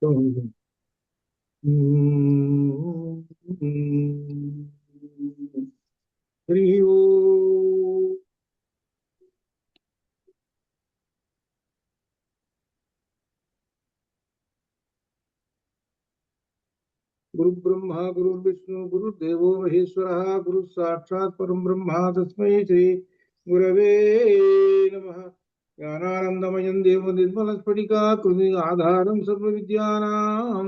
हरि ओम। गुरु ब्रह्मा गुरु विष्णु गुरुदेवो महेश्वरः गुरु साक्षात् परम ब्रह्म तस्मै श्री गुरवे नमः। ज्ञानानन्दमयं देवं निर्मलस्फटिकाकृति आधारं सर्वविद्यानां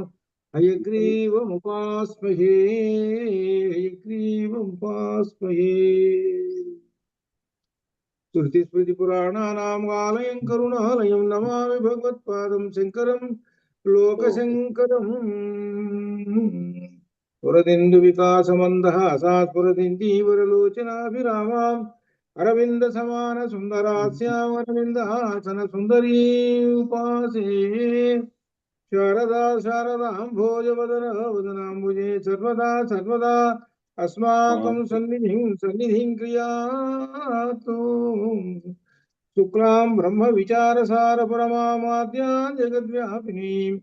हयग्रीवमुपास्महे हयग्रीवमुपास्महे। श्रुतिस्मृतिपुराणानाम् आलयं करुणालयं नमामि भगवत्पादं शङ्करं लोकशङ्करम्। पुरदिन्दुविकासमन्दः स्फुरदिन्दीवरलोचनाभिरामाम् अरविन्दसमानसुन्दरास्यामरविन्दासनसुन्दरी उपासे। शारदा शारदां भोजवदनाम्बुजे सर्वदा सर्वदा अस्माकं सन्निधिं क्रियातु। शुक्लां ब्रह्म विचारसार परमामाद्यां जगद्व्यापिनीं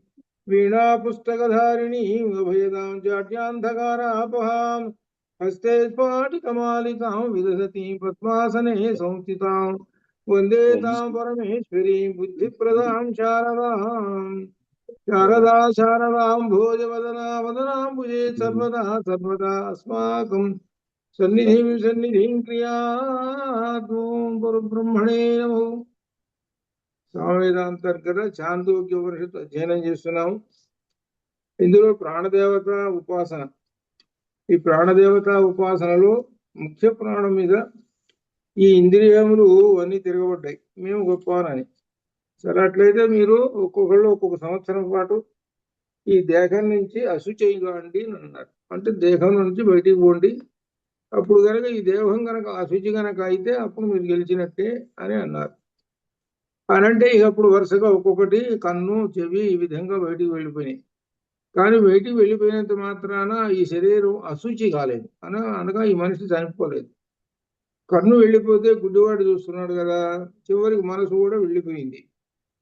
वीणा पुस्तकधारिणीं अभयदां जाड्यान्धकारापहां हस्ते स्फाटिकमालिकां विदधतीं पद्मासने संस्थितां वन्दे तां परमेश्वरीं बुद्धिप्रदां शारदाम्। शारदा शारदां भोजवदनाम्बुजे सर्वदा सर्वदा अस्माकं सन्निधिं क्रियातु। परब्रह्मणे नमो। సామవేదాంతర్గత చాందోగ్యోపనిషత్తు అధ్యయనం చేస్తున్నాము. ఇందులో ప్రాణదేవత ఉపాసన. ఈ ప్రాణదేవత ఉపాసనలో ముఖ్య ప్రాణం మీద ఈ ఇంద్రియములు అన్నీ తిరగబడ్డాయి, మేము గొప్పవానని. సరే, అట్లయితే మీరు ఒక్కొక్కళ్ళు ఒక్కొక్క సంవత్సరం పాటు ఈ దేహం నుంచి అశుచిగా అండి అని అన్నారు. అంటే దేహం నుంచి బయటికి పోండి, అప్పుడు కనుక ఈ దేహం కనుక అశుచి కనుక అయితే అప్పుడు మీరు గెలిచినట్టే అని అన్నారు. అనంటే ఇక అప్పుడు వరుసగా ఒక్కొక్కటి కన్ను చెవి ఈ విధంగా బయటికి వెళ్ళిపోయినాయి. కానీ బయటికి వెళ్ళిపోయినంత మాత్రాన ఈ శరీరం అశుచి కాలేదు అనగా ఈ మనిషి చనిపోలేదు. కన్ను వెళ్ళిపోతే గుడ్డివాడు చూస్తున్నాడు కదా, చివరికి మనసు కూడా వెళ్ళిపోయింది.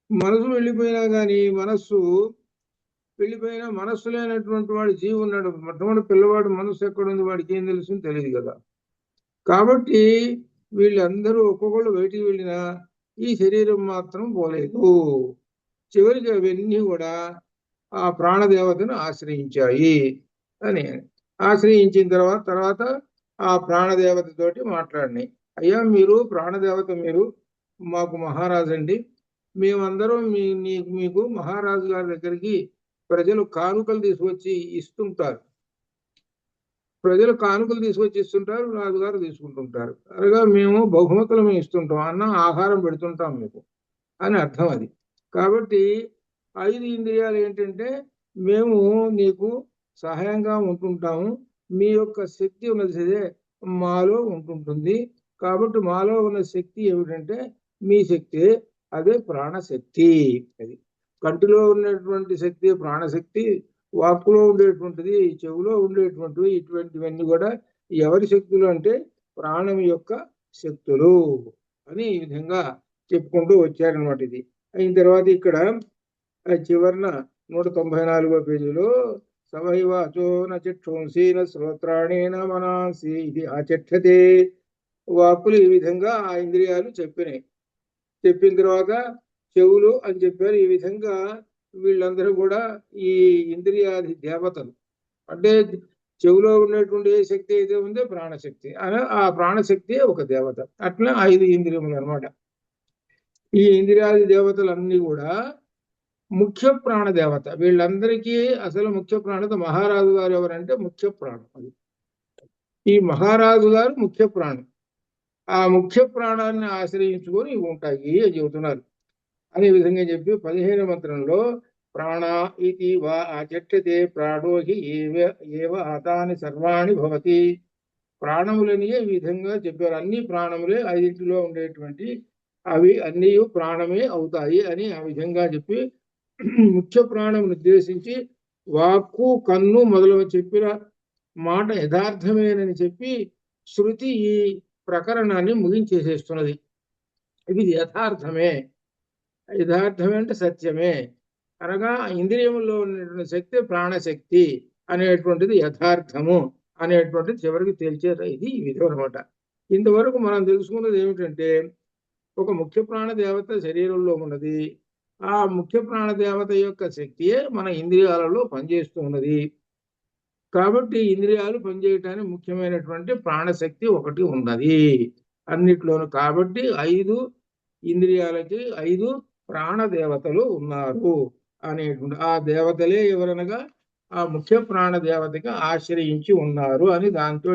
మనసు వెళ్ళిపోయినా కానీ మనస్సు వెళ్ళిపోయినా మనస్సు లేనటువంటి వాడు జీవి ఉన్నాడు. మొట్టమొదటి పిల్లవాడు మనస్సు ఎక్కడుంది వాడికి ఏం తెలుసు తెలియదు కదా. కాబట్టి వీళ్ళందరూ ఒక్కొక్కళ్ళు బయటికి వెళ్ళినా ఈ శరీరం మాత్రం పోలేదు. చివరికి అవన్నీ కూడా ఆ ప్రాణదేవతను ఆశ్రయించాయి అని. ఆశ్రయించిన తర్వాత ఆ ప్రాణదేవతతోటి మాట్లాడినాయి. అయ్యా, మీరు ప్రాణదేవత, మీరు మాకు మహారాజు అండి. మేమందరం మీకు మహారాజు గారి దగ్గరికి ప్రజలు కానుకలు తీసుకొచ్చి ఇస్తుంటారు. రాజుగారు తీసుకుంటుంటారు. అనగా మేము బహుమతులు మేము ఇస్తుంటాం, అన్నం ఆహారం పెడుతుంటాం మీకు అని అర్థం అది. కాబట్టి 5 ఇంద్రియాలు ఏంటంటే మేము నీకు సహాయంగా ఉంటుంటాము. మీ యొక్క శక్తి ఉన్నది మాలో ఉంటుంటుంది. కాబట్టి మాలో ఉన్న శక్తి ఏమిటంటే మీ శక్తి, అదే ప్రాణశక్తి. అది కంటిలో ఉన్నటువంటి శక్తి ప్రాణశక్తి, వాక్కులో ఉండేటువంటిది, చెవులో ఉండేటువంటివి, ఇటువంటివన్నీ కూడా ఎవరి శక్తులు అంటే ప్రాణం యొక్క శక్తులు అని ఈ విధంగా చెప్పుకుంటూ వచ్చారనమాట. ఇది అయిన తర్వాత ఇక్కడ చివరన 194వ పేజీలో సవైవాచో నక్షుంసి శ్రోత్రాణేన మనాసి ఇది ఆచక్షతే. వాక్కులు ఈ విధంగా ఆ ఇంద్రియాలు చెప్పినాయి. చెప్పిన తర్వాత చెవులు అని చెప్పారు. ఈ విధంగా వీళ్ళందరూ కూడా ఈ ఇంద్రియాది దేవతలు. అంటే చెవులో ఉన్నటువంటి ఏ శక్తి అయితే ఉందో ప్రాణశక్తి, ఆ ప్రాణశక్తి ఒక దేవత. అట్లా 5 ఇంద్రియములు అనమాట. ఈ ఇంద్రియాది దేవతలన్నీ కూడా ముఖ్య ప్రాణదేవత. వీళ్ళందరికీ అసలు ముఖ్య ప్రాణత మహారాజు గారు ఎవరంటే ముఖ్య ప్రాణం. అది ఈ మహారాజు గారు ముఖ్య ప్రాణం. ఆ ముఖ్య ప్రాణాన్ని ఆశ్రయించుకొని ఉంటాయి అని చెబుతున్నారు. అనే విధంగా చెప్పి 15వ మంత్రంలో ప్రాణ ఇది వా ఆచక్షతే ప్రాణో హి ఏవ ఆతాని సర్వాణి భవతి. ప్రాణములని ఈ విధంగా చెప్పారు. అన్ని ప్రాణములే 5లో ఉండేటువంటి అవి అన్నీ ప్రాణమే అవుతాయి అని ఆ విధంగా చెప్పి ముఖ్య ప్రాణం నిర్దేశించి వాక్కు కన్ను మొదలవ చెప్పిన మాట యథార్థమేనని చెప్పి శృతి ఈ ప్రకరణాన్ని ముగించేసేస్తున్నది. ఇది యథార్థమే అంటే సత్యమే అనగా ఇంద్రియముల్లో ఉన్నటువంటి శక్తి ప్రాణశక్తి అనేటువంటిది యథార్థము అనేటువంటిది చివరికి తేల్చేది ఇది ఈ విధం అనమాట. ఇంతవరకు మనం తెలుసుకున్నది ఏమిటంటే ఒక ముఖ్య ప్రాణదేవత శరీరంలో ఉన్నది. ఆ ముఖ్య ప్రాణదేవత యొక్క శక్తియే మన ఇంద్రియాలలో పనిచేస్తూ ఉన్నది. కాబట్టి ఇంద్రియాలు పనిచేయటానికి ముఖ్యమైనటువంటి ప్రాణశక్తి ఒకటి ఉన్నది అన్నిట్లోనూ. కాబట్టి 5 ఇంద్రియాలకి 5 ప్రాణదేవతలు ఉన్నారు అనేటువంటి ఆ దేవతలే ఎవరనగా ఆ ముఖ్య ప్రాణదేవతకి ఆశ్రయించి ఉన్నారు అని దాంతో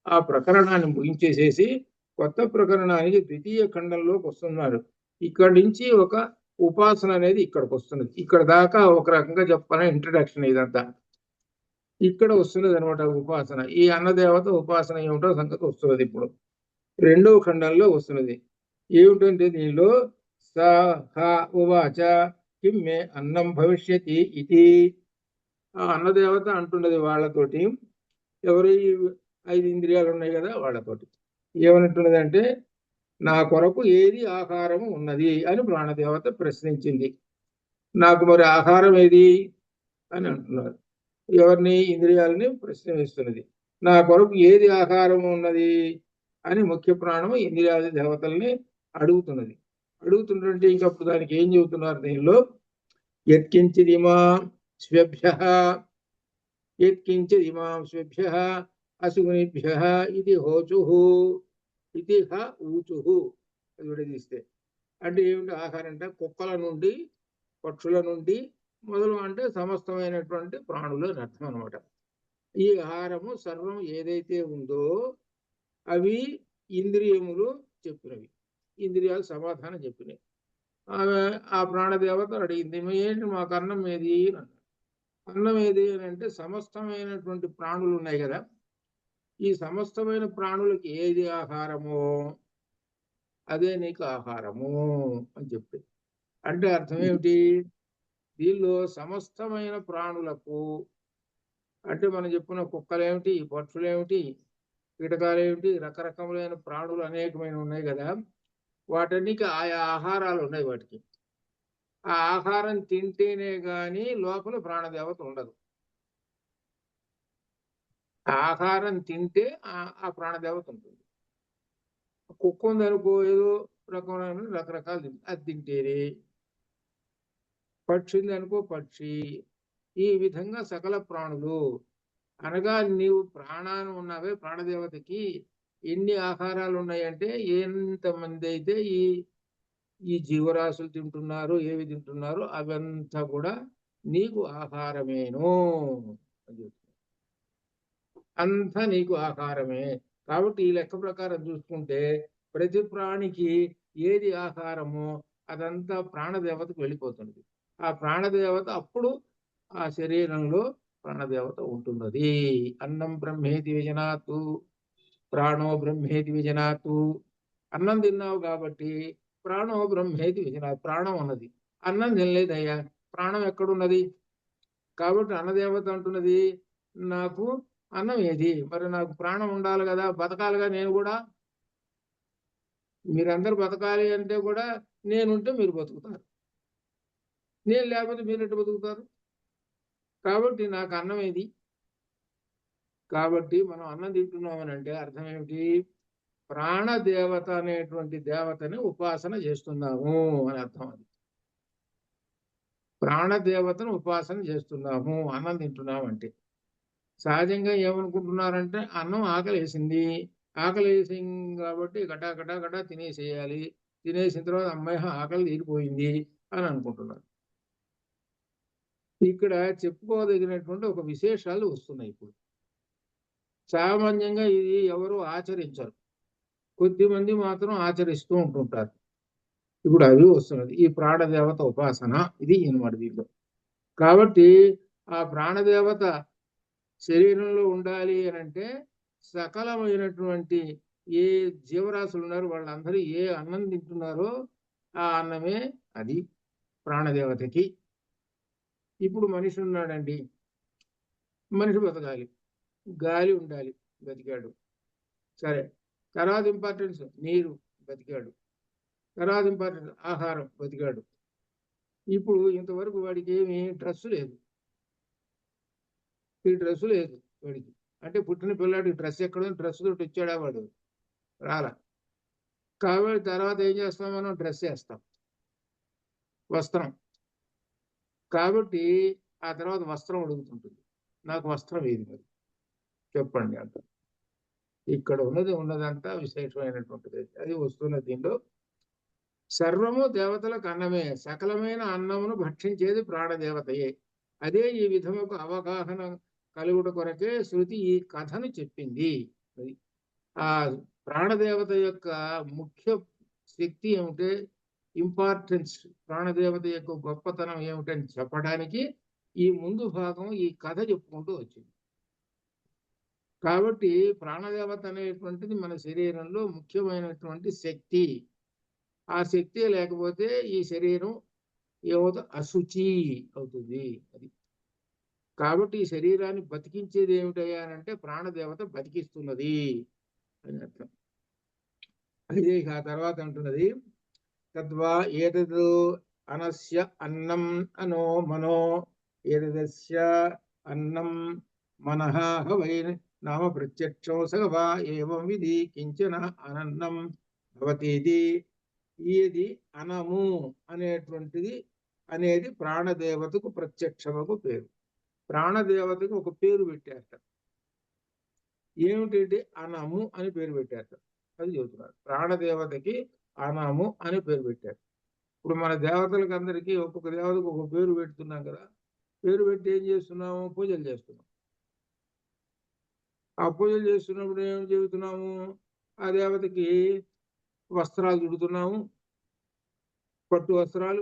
ఆ ప్రకరణాన్ని ముగించేసేసి కొత్త ప్రకరణానికి ద్వితీయ ఖండంలోకి వస్తున్నారు. ఇక్కడి నుంచి ఒక ఉపాసన అనేది ఇక్కడికి వస్తున్నది. ఇక్కడ దాకా ఒక రకంగా చెప్పాలని ఇంట్రడక్షన్ ఇదంతా. ఇక్కడ వస్తున్నది అనమాట ఉపాసన. ఈ అన్నదేవత ఉపాసన ఏమిటో సంగతి వస్తున్నది ఇప్పుడు రెండవ ఖండంలో వస్తున్నది. ఏమిటంటే దీనిలో స హ ఉవాచ కిం మే అన్నం భవిష్యతి ఇది. ఆ అన్నదేవత అంటున్నది వాళ్ళతోటి, ఎవరు ఈ 5 ఇంద్రియాలు ఉన్నాయి కదా వాళ్ళతోటి ఏమనంటున్నది అంటే, నా కొరకు ఏది ఆహారం ఉన్నది అని ప్రాణదేవత ప్రశ్నించింది. నాకు మరి ఆహారం ఏది అని అంటున్నారు. ఎవరిని? ఇంద్రియాలని ప్రశ్న వేస్తున్నది. నా కొరకు ఏది ఆహారం ఉన్నది అని ముఖ్య ప్రాణము ఇంద్రియాది దేవతల్ని అడుగుతున్నది. అడుగుతుంటే ఇంకప్పుడు దానికి ఏం చెబుతున్నారు దీనిలో? యత్కించిదిమాం స్వేభ్యః యత్కించిదిమాం స్వేభ్యః అసుగుణిభ్యః ఇది హోచుః ఇది హ ఊచుః. అది విడదీస్తే అంటే ఏమిటి? ఆహారం అంటే కుక్కల నుండి, పక్షుల నుండి మొదలు అంటే సమస్తమైనటువంటి ప్రాణులు అని అర్థం అనమాట. ఈ ఆహారము సర్వం ఏదైతే ఉందో అవి ఇంద్రియములు చెప్పినవి, ఇంద్రియాలు సమాధానం చెప్పినవి. ఆమె ఆ ప్రాణదేవత అడిగింది, ఏంటి మాకు అన్నం ఏది అని అన్నాడు. అన్నం ఏది అని అంటే సమస్తమైనటువంటి ప్రాణులు ఉన్నాయి కదా, ఈ సమస్తమైన ప్రాణులకి ఏది ఆహారమో అదే నీకు ఆహారము అని చెప్పి. అంటే అర్థం ఏమిటి? దీనిలో సమస్తమైన ప్రాణులకు అంటే మనం చెప్పుకున్న కుక్కలేమిటి, పక్షులేమిటి, కీటకాలేమిటి, రకరకములైన ప్రాణులు అనేకమైన ఉన్నాయి కదా, వాటన్నికి ఆయా ఆహారాలు ఉన్నాయి వాటికి. ఆ ఆహారం తింటేనే గాని లోపల ప్రాణదేవత ఉండదు. ఆహారం తింటే ఆ ప్రాణదేవత ఉంటుంది. కుక్క ఉందనుకో, ఏదో రకమైన రకరకాలు అది తింటేనే. పక్షి ఉందనుకో, పక్షి. ఈ విధంగా సకల ప్రాణులు అనగా నీవు ప్రాణాన్ని ఉన్నవే ప్రాణదేవతకి ఎన్ని ఆహారాలు ఉన్నాయంటే ఎంతమంది అయితే ఈ జీవరాశులు తింటున్నారు, ఏవి తింటున్నారో అవంతా కూడా నీకు ఆహారమేను అని చెప్తున్నారు. అంతా నీకు ఆహారమే. కాబట్టి ఈ లెక్క ప్రకారం చూసుకుంటే ప్రతి ప్రాణికి ఏది ఆహారమో అదంతా ప్రాణదేవతకు వెళ్ళిపోతుంది. ఆ ప్రాణదేవత అప్పుడు ఆ శరీరంలో ప్రాణదేవత ఉంటున్నది. అన్నం బ్రహ్మేతి విజనాతు ప్రాణో బ్రహ్మేతి విజనాతు. అన్నం తిన్నావు కాబట్టి ప్రాణో బ్రహ్మేతి విజనాతు, ప్రాణం ఉన్నది. అన్నం తినలేదయ్యా, ప్రాణం ఎక్కడున్నది? కాబట్టి అన్నదేవత అంటున్నది, నాకు అన్నం ఏది? మరి నాకు ప్రాణం ఉండాలి కదా, బతకాలిగా నేను కూడా. మీరందరూ బతకాలి అంటే కూడా నేనుంటే మీరు బతుకుతారు, నేను లేకపోతే మీరు ఎట్టు బతుకుతారు? కాబట్టి నాకు అన్నం ఏది? కాబట్టి మనం అన్నం తింటున్నామని అంటే అర్థం ఏమిటి? ప్రాణదేవత అనేటువంటి దేవతని ఉపాసన చేస్తున్నాము అని అర్థం. అది ప్రాణదేవతను ఉపాసన చేస్తున్నాము అన్నం తింటున్నామంటే. సహజంగా ఏమనుకుంటున్నారంటే అన్నం ఆకలి వేసింది, ఆకలి వేసింది కాబట్టి గటా గటా గటా తినేసేయాలి, తినేసిన తర్వాత అమ్మాయి ఆకలి తీరిపోయింది అని అనుకుంటున్నారు. ఇక్కడ చెప్పుకోదగినటువంటి ఒక విశేషాలు వస్తున్నాయి ఇప్పుడు. సామాన్యంగా ఇది ఎవరు ఆచరించరు, కొద్దిమంది మాత్రం ఆచరిస్తూ ఉంటుంటారు. ఇప్పుడు అవి వస్తున్నది ఈ ప్రాణదేవత ఉపాసన, ఇది అనమాట దీంట్లో. కాబట్టి ఆ ప్రాణదేవత శరీరంలో ఉండాలి అని అంటే సకలమైనటువంటి ఏ జీవరాశులు ఉన్నారో వాళ్ళందరూ ఏ అన్నం తింటున్నారో ఆ అన్నమే అది ప్రాణదేవతకి. ఇప్పుడు మనిషి ఉన్నాడండి, మనిషి బతకాలి, గాలి ఉండాలి, బతికాడు. సరే, తర్వాత ఇంపార్టెన్స్ నీరు, బతికాడు. తర్వాత ఇంపార్టెన్స్ ఆహారం, బతికాడు. ఇప్పుడు ఇంతవరకు వాడికి ఏమి డ్రెస్సు లేదు, ఈ డ్రెస్సు లేదు వాడికి. అంటే పుట్టిన పిల్లాడికి డ్రెస్ ఎక్కడో డ్రెస్ తోటి వచ్చాడా వాడు? రాలా. కాబట్టి తర్వాత ఏం చేస్తాం మనం? డ్రెస్ వేస్తాం, వస్త్రం. కాబట్టి ఆ తర్వాత వస్త్రం అడుగుతుంటుంది, నాకు వస్త్రం ఏది మరి చెప్పండి అంట. ఇక్కడ ఉన్నదంతా విశేషమైనటువంటిది. అది వస్తున్న దీనిలో సర్వము దేవతలకు అన్నమే, సకలమైన అన్నమును భక్షించేది ప్రాణదేవతయే. అదే ఈ విధముకు అవగాహన కలుగుట కొరకే శృతి ఈ కథను చెప్పింది. ఆ ప్రాణదేవత యొక్క ముఖ్య శక్తి ఏమిటే, ఇంపార్టెన్స్, ప్రాణదేవత యొక్క గొప్పతనం ఏమిటని చెప్పడానికి ఈ ముందు భాగం ఈ కథ చెప్పుకుంటూ వచ్చింది. కాబట్టి ప్రాణదేవత అనేటువంటిది మన శరీరంలో ముఖ్యమైనటువంటి శక్తి. ఆ శక్తి లేకపోతే ఈ శరీరం ఏమవుతుంది? అశుచి అవుతుంది. అది కాబట్టి ఈ శరీరాన్ని బతికించేది ఏమిటయ్యా అంటే ప్రాణదేవత బతికిస్తున్నది అని అర్థం. అయితే ఆ తర్వాత అంటున్నది, తద్వా ఏతద్ అనస్య అన్నం అనో మనో ఏతదస్య అన్నం మనః వై నామ ప్రత్యక్షో సగవా ఏవం విధి కించన అనన్నం భవతీతి. ఇది అనము అనేటువంటిది అనేది ప్రాణదేవతకు ప్రత్యక్షముకు పేరు. ప్రాణదేవతకు ఒక పేరు పెట్టారట. ఏమిటంటే అనము అని పేరు పెట్టారట. అది చెబుతున్నారు. ప్రాణదేవతకి అనము అని పేరు పెట్టారు. ఇప్పుడు మన దేవతలకు అందరికీ ఒక్కొక్క దేవతకు ఒక పేరు పెడుతున్నాం కదా. పేరు పెట్టి ఏం చేస్తున్నాము? పూజలు చేస్తున్నాం. ఆ పూజలు చేస్తున్నప్పుడు ఏం చెబుతున్నాము? ఆ దేవతకి వస్త్రాలు చుడుతున్నాము, పట్టు వస్త్రాలు.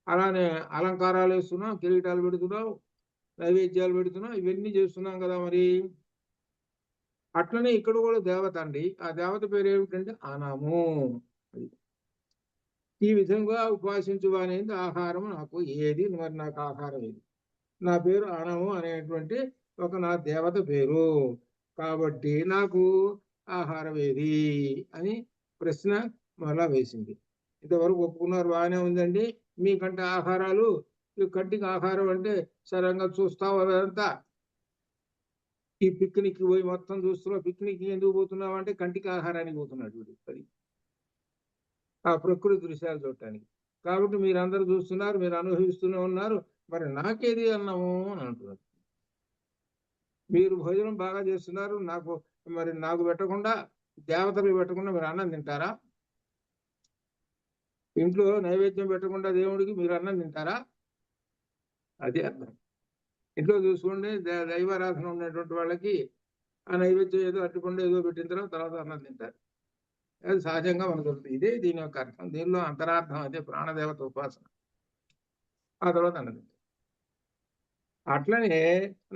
అలానే అలంకారాలు వేస్తున్నాం, కిరీటాలు పెడుతున్నాం, నైవేద్యాలు పెడుతున్నాం, ఇవన్నీ చేస్తున్నాం కదా. మరి అట్లనే ఇక్కడ కూడా దేవత అండి. ఆ దేవత పేరు ఏమిటంటే అనము. ఈ విధంగా ఉపాసించువానేది ఆహారం నాకు ఏది, మరి నాకు ఆహారం ఏది? నా పేరు అనము అనేటువంటి నా దేవత పేరు. కాబట్టి నాకు ఆహారం ఏది అని ప్రశ్న మళ్ళా వేసింది. ఇంతవరకు ఒప్పుకున్నారు, బాగానే ఉందండి. మీకంటే ఆహారాలు, ఈ కంటికి ఆహారం అంటే సరంగా చూస్తావు అదంతా. ఈ పిక్నిక్ పోయి మొత్తం చూస్తున్నావు. పిక్నిక్ ఎందుకు పోతున్నావు అంటే కంటికి ఆహారానికి పోతున్నాడు వీడు. అది ఆ ప్రకృతి దృశ్యాలు చూడటానికి. కాబట్టి మీరందరూ చూస్తున్నారు, మీరు అనుభవిస్తూనే ఉన్నారు. మరి నాకేది అన్నాము అని అంటున్నారు. మీరు భోజనం బాగా చేస్తున్నారు, నాకు పెట్టకుండా, దేవతలకు పెట్టకుండా మీరు అన్నం తింటారా? ఇంట్లో నైవేద్యం పెట్టకుండా దేవుడికి మీరు అన్నం తింటారా? అదే అర్థం. ఇంట్లో చూసుకోండి, దైవారాధన ఉన్నటువంటి వాళ్ళకి ఆ నైవేద్యం ఏదో అట్టుకుండా ఏదో పెట్టిన తర్వాత అన్నం తింటారు. అది సహజంగా మనకు దొరుకుతుంది. ఇదే దీని యొక్క అర్థం. దీనిలో అంతరార్థం అదే, ప్రాణదేవత ఉపాసన. ఆ తర్వాత అన్నం తింటారు. అట్లనే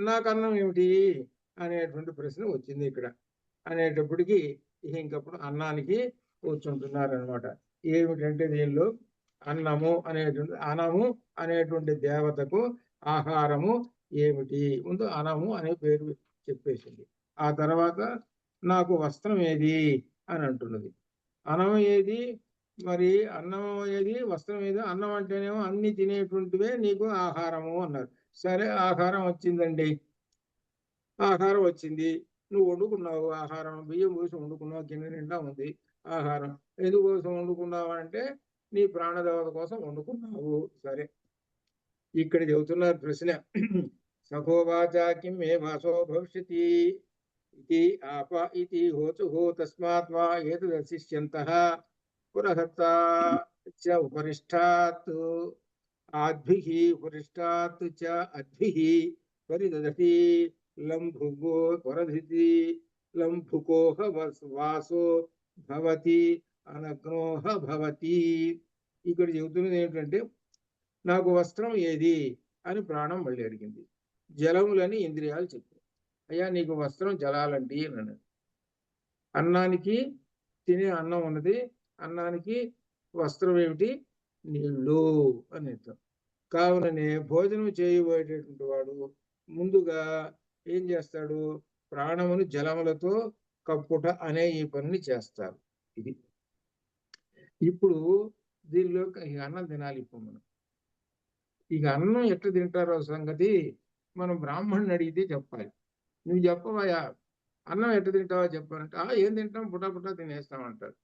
నాకు అన్నం ఏమిటి అనేటువంటి ప్రశ్న వచ్చింది ఇక్కడ. అనేటప్పటికీ ఇంకప్పుడు అన్నానికి కూర్చుంటున్నారనమాట. ఏమిటంటే దీనిలో అనము అనేటువంటి దేవతకు ఆహారము ఏమిటి? ముందు అనము అనే పేరు చెప్పేసింది. ఆ తర్వాత నాకు వస్త్రం ఏది అని అంటున్నది. అన్నం ఏది మరి? అన్నం ఏది, వస్త్రం ఏది? అన్నం అంటేనేమో అన్ని తినేటువంటివే నీకు ఆహారము అన్నారు. సరే, ఆహారం వచ్చిందండి. ఆహారం వచ్చింది, నువ్వు వండుకున్నావు ఆహారం, బియ్యం పోసి వండుకున్నావు, గిన్నె నిండా ఉంది ఆహారం. ఎందుకోసం వండుకున్నావు అంటే నీ ప్రాణదేవత కోసం వండుకున్నావు. సరే, ఇక్కడ చెబుతున్నారు ప్రశ్న. సఖోవాచ కిం మే వాసో భవిష్యతి ఇది ఆప ఇది హోచుహో తస్మాత్ వా ఏతదశిష్యంతః పురహర్తా చ ఉపరిష్టాత్ ఆద్భిః ఉపరిష్టాత్ చ అద్భిః పరిదదతి లంభుగో వరధితి లంభుకోహ వాసో భవతి అనగ్నోహ భవతి. ఇక్కడ చెబుతున్నది ఏంటంటే నాకు వస్త్రం ఏది అని ప్రాణం మళ్ళీ అడిగింది. జలములని ఇంద్రియాలు చెప్పాయి. అయ్యా నీకు వస్త్రం జలాలండి అని. అన్నానికి తినే అన్నం ఉన్నది, అన్నానికి వస్త్రం ఏమిటి? నీళ్ళు అని అర్థం. కావుననే భోజనం చేయబోయేటటువంటి వాడు ముందుగా ఏం చేస్తాడు? ప్రాణమును జలములతో కప్పుట అనే ఈ పనిని చేస్తారు. ఇది ఇప్పుడు దీనిలో అన్నం తినాలి. ఇప్పుడు మనం ఇక అన్నం ఎట్లా తింటారో సంగతి మనం బ్రాహ్మణుని అడిగితే చెప్పాలి. నువ్వు చెప్పవయ్యా, అన్నం ఎట్లా తింటావో చెప్పానంటే ఏం తింటాం, పుటా తినేస్తామంటారు.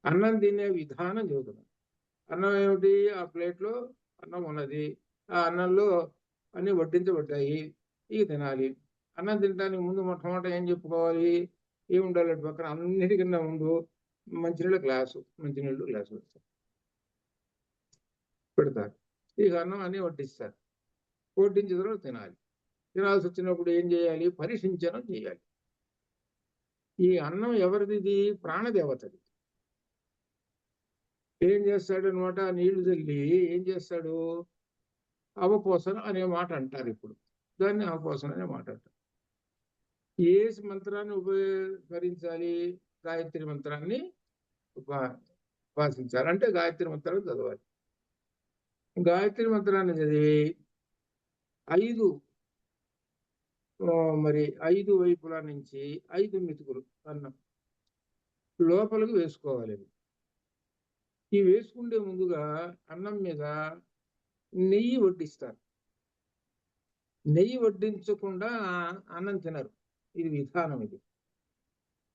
అన్నం తినే విధానం చెబుతున్నాం. అన్నం ఏమిటి? ఆ ప్లేట్లో అన్నం ఉన్నది, ఆ అన్నంలో అన్ని వడ్డించబడ్డాయి, ఇక తినాలి. అన్నం తినడానికి ముందు మొట్టమొదట ఏం చెప్పుకోవాలి? ఏముండాలి పక్కన? అన్నిటికన్నా ముందు మంచినీళ్ళ గ్లాసు, మంచినీళ్ళు గ్లాసు పెడతారు. ఇక అన్నం అన్ని వడ్డిస్తారు. వడ్డించిన తర్వాత తినాలి. తినాల్సి వచ్చినప్పుడు ఏం చేయాలి? పరిశించనం చేయాలి. ఈ అన్నం ఎవరిది? ప్రాణదేవతది. ఏం చేస్తాడు అనమాట? నీళ్లు తల్లి ఏం చేస్తాడు? అవపోసన అనే మాట అంటారు. ఇప్పుడు దాన్ని అవపోసన అనే మాట అంటారు. ఏ మంత్రాన్ని ఉపయోగించాలి? గాయత్రి మంత్రాన్ని ఉపాసించాలి. అంటే గాయత్రి మంత్రాన్ని చదవాలి. గాయత్రి మంత్రాన్ని చదివి 5 మరి 5 వైపుల నుంచి 5 మెతుకులు అన్నం లోపలికి వేసుకోవాలి. ఈ వేసుకుంటే ముందుగా అన్నం మీద నెయ్యి వడ్డిస్తారు. నెయ్యి వడ్డించకుండా అన్నం తినరు. ఇది విధానం. ఇది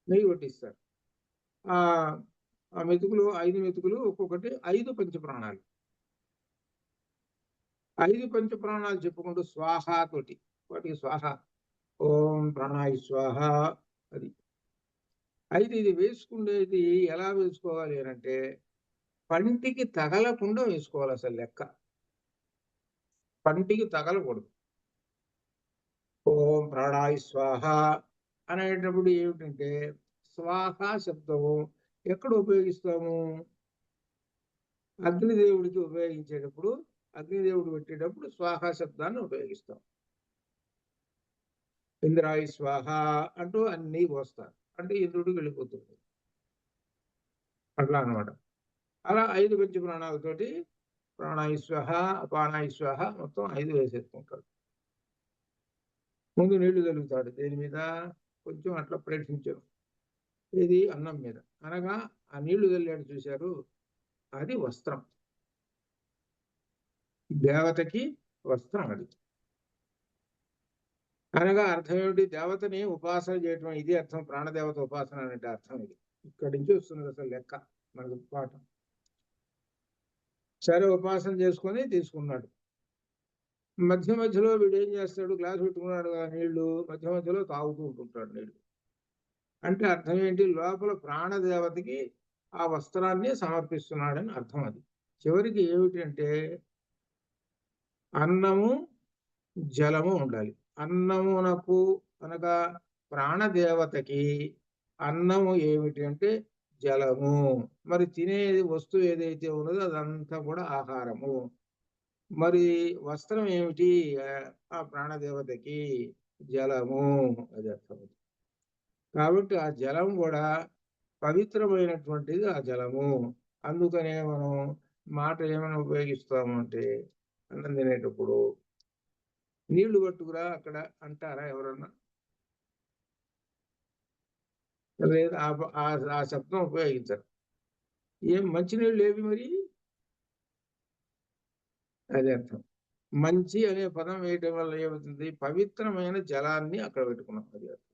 నెయ్యి వడ్డిస్తారు. ఆ మెతుకులు 5 మెతుకులు ఒక్కొక్కటి 5 పంచప్రాణాలు. 5 పంచప్రాణాలు చెప్పుకుంటూ స్వాహా తోటి వాటికి స్వాహ, ఓం ప్రాణాయ స్వాహ. అది అయితే ఇది వేసుకునేది ఎలా వేసుకోవాలి అంటే పంటికి తగలకుండా వేసుకోవాలి. అసలు లెక్క పంటికి తగలకూడదు. ఓం ప్రాణాయ స్వాహ అనేటప్పుడు ఏమిటంటే స్వాహ శబ్దము ఎక్కడ ఉపయోగిస్తాము? అగ్నిదేవుడికి ఉపయోగించేటప్పుడు, అగ్నిదేవుడు పెట్టేటప్పుడు స్వాహ శబ్దాన్ని ఉపయోగిస్తాం. ఇంద్రాయ స్వాహ అంటూ అన్ని పోస్తారు. అంటే ఇంద్రుడికి వెళ్ళిపోతుంది. అట్లా అనమాట. అలా 5 పంచ ప్రాణాలతోటి ప్రాణాయ స్వాహ, అపానాయ స్వాహ మొత్తం 5 వేసేసుకుంటాడు. ముందు నీళ్లు తలుగుతాడు. దేని మీద? కొంచెం అట్లా ప్రేక్షించారు. ఇది అన్నం మీద. అనగా ఆ నీళ్లు తల్లాడు చూశారు, అది వస్త్రం. దేవతకి వస్త్రం అది. అనగా అర్థం ఏమిటి? దేవతని ఉపాసన చేయటం. ఇది అర్థం. ప్రాణదేవత ఉపాసన అంటే అర్థం ఇది. ఇక్కడి నుంచి వస్తున్నది అసలు లెక్క మనకు పాఠం. సరే, ఉపాసన చేసుకొని తీసుకున్నాడు. మధ్య మధ్యలో వీడు ఏం చేస్తాడు? గ్లాస్ పెట్టుకున్నాడు కదా నీళ్లు, మధ్య మధ్యలో తాగుతూ ఉంటుంటాడు నీళ్లు. అంటే అర్థం ఏంటి? లోపల ప్రాణదేవతకి ఆ వస్త్రాన్ని సమర్పిస్తున్నాడని అర్థం. అది చివరికి ఏమిటి అంటే అన్నము జలము ఉండాలి. అన్నమునకు అనగా ప్రాణదేవతకి అన్నము ఏమిటి అంటే జలము. మరి తినే వస్తువు ఏదైతే ఉన్నదో అదంతా కూడా ఆహారము. మరి వస్త్రం ఏమిటి? ఆ ప్రాణదేవతకి జలము. అది అర్థం. కాబట్టి ఆ జలం కూడా పవిత్రమైనటువంటిది ఆ జలము. అందుకనే మనం మాట ఏమైనా ఉపయోగిస్తాము అంటే అన్నం తినేటప్పుడు నీళ్లు పట్టుకురా అక్కడ అంటారా ఎవరన్నా? లేదా ఆ శబ్దం ఉపయోగించరు. ఏం మంచినీళ్ళు ఏవి మరి? అదే అర్థం. మంచి అనే పదం వేయటం వల్ల ఏమవుతుంది? పవిత్రమైన జలాన్ని అక్కడ పెట్టుకున్నాం. అది అర్థం.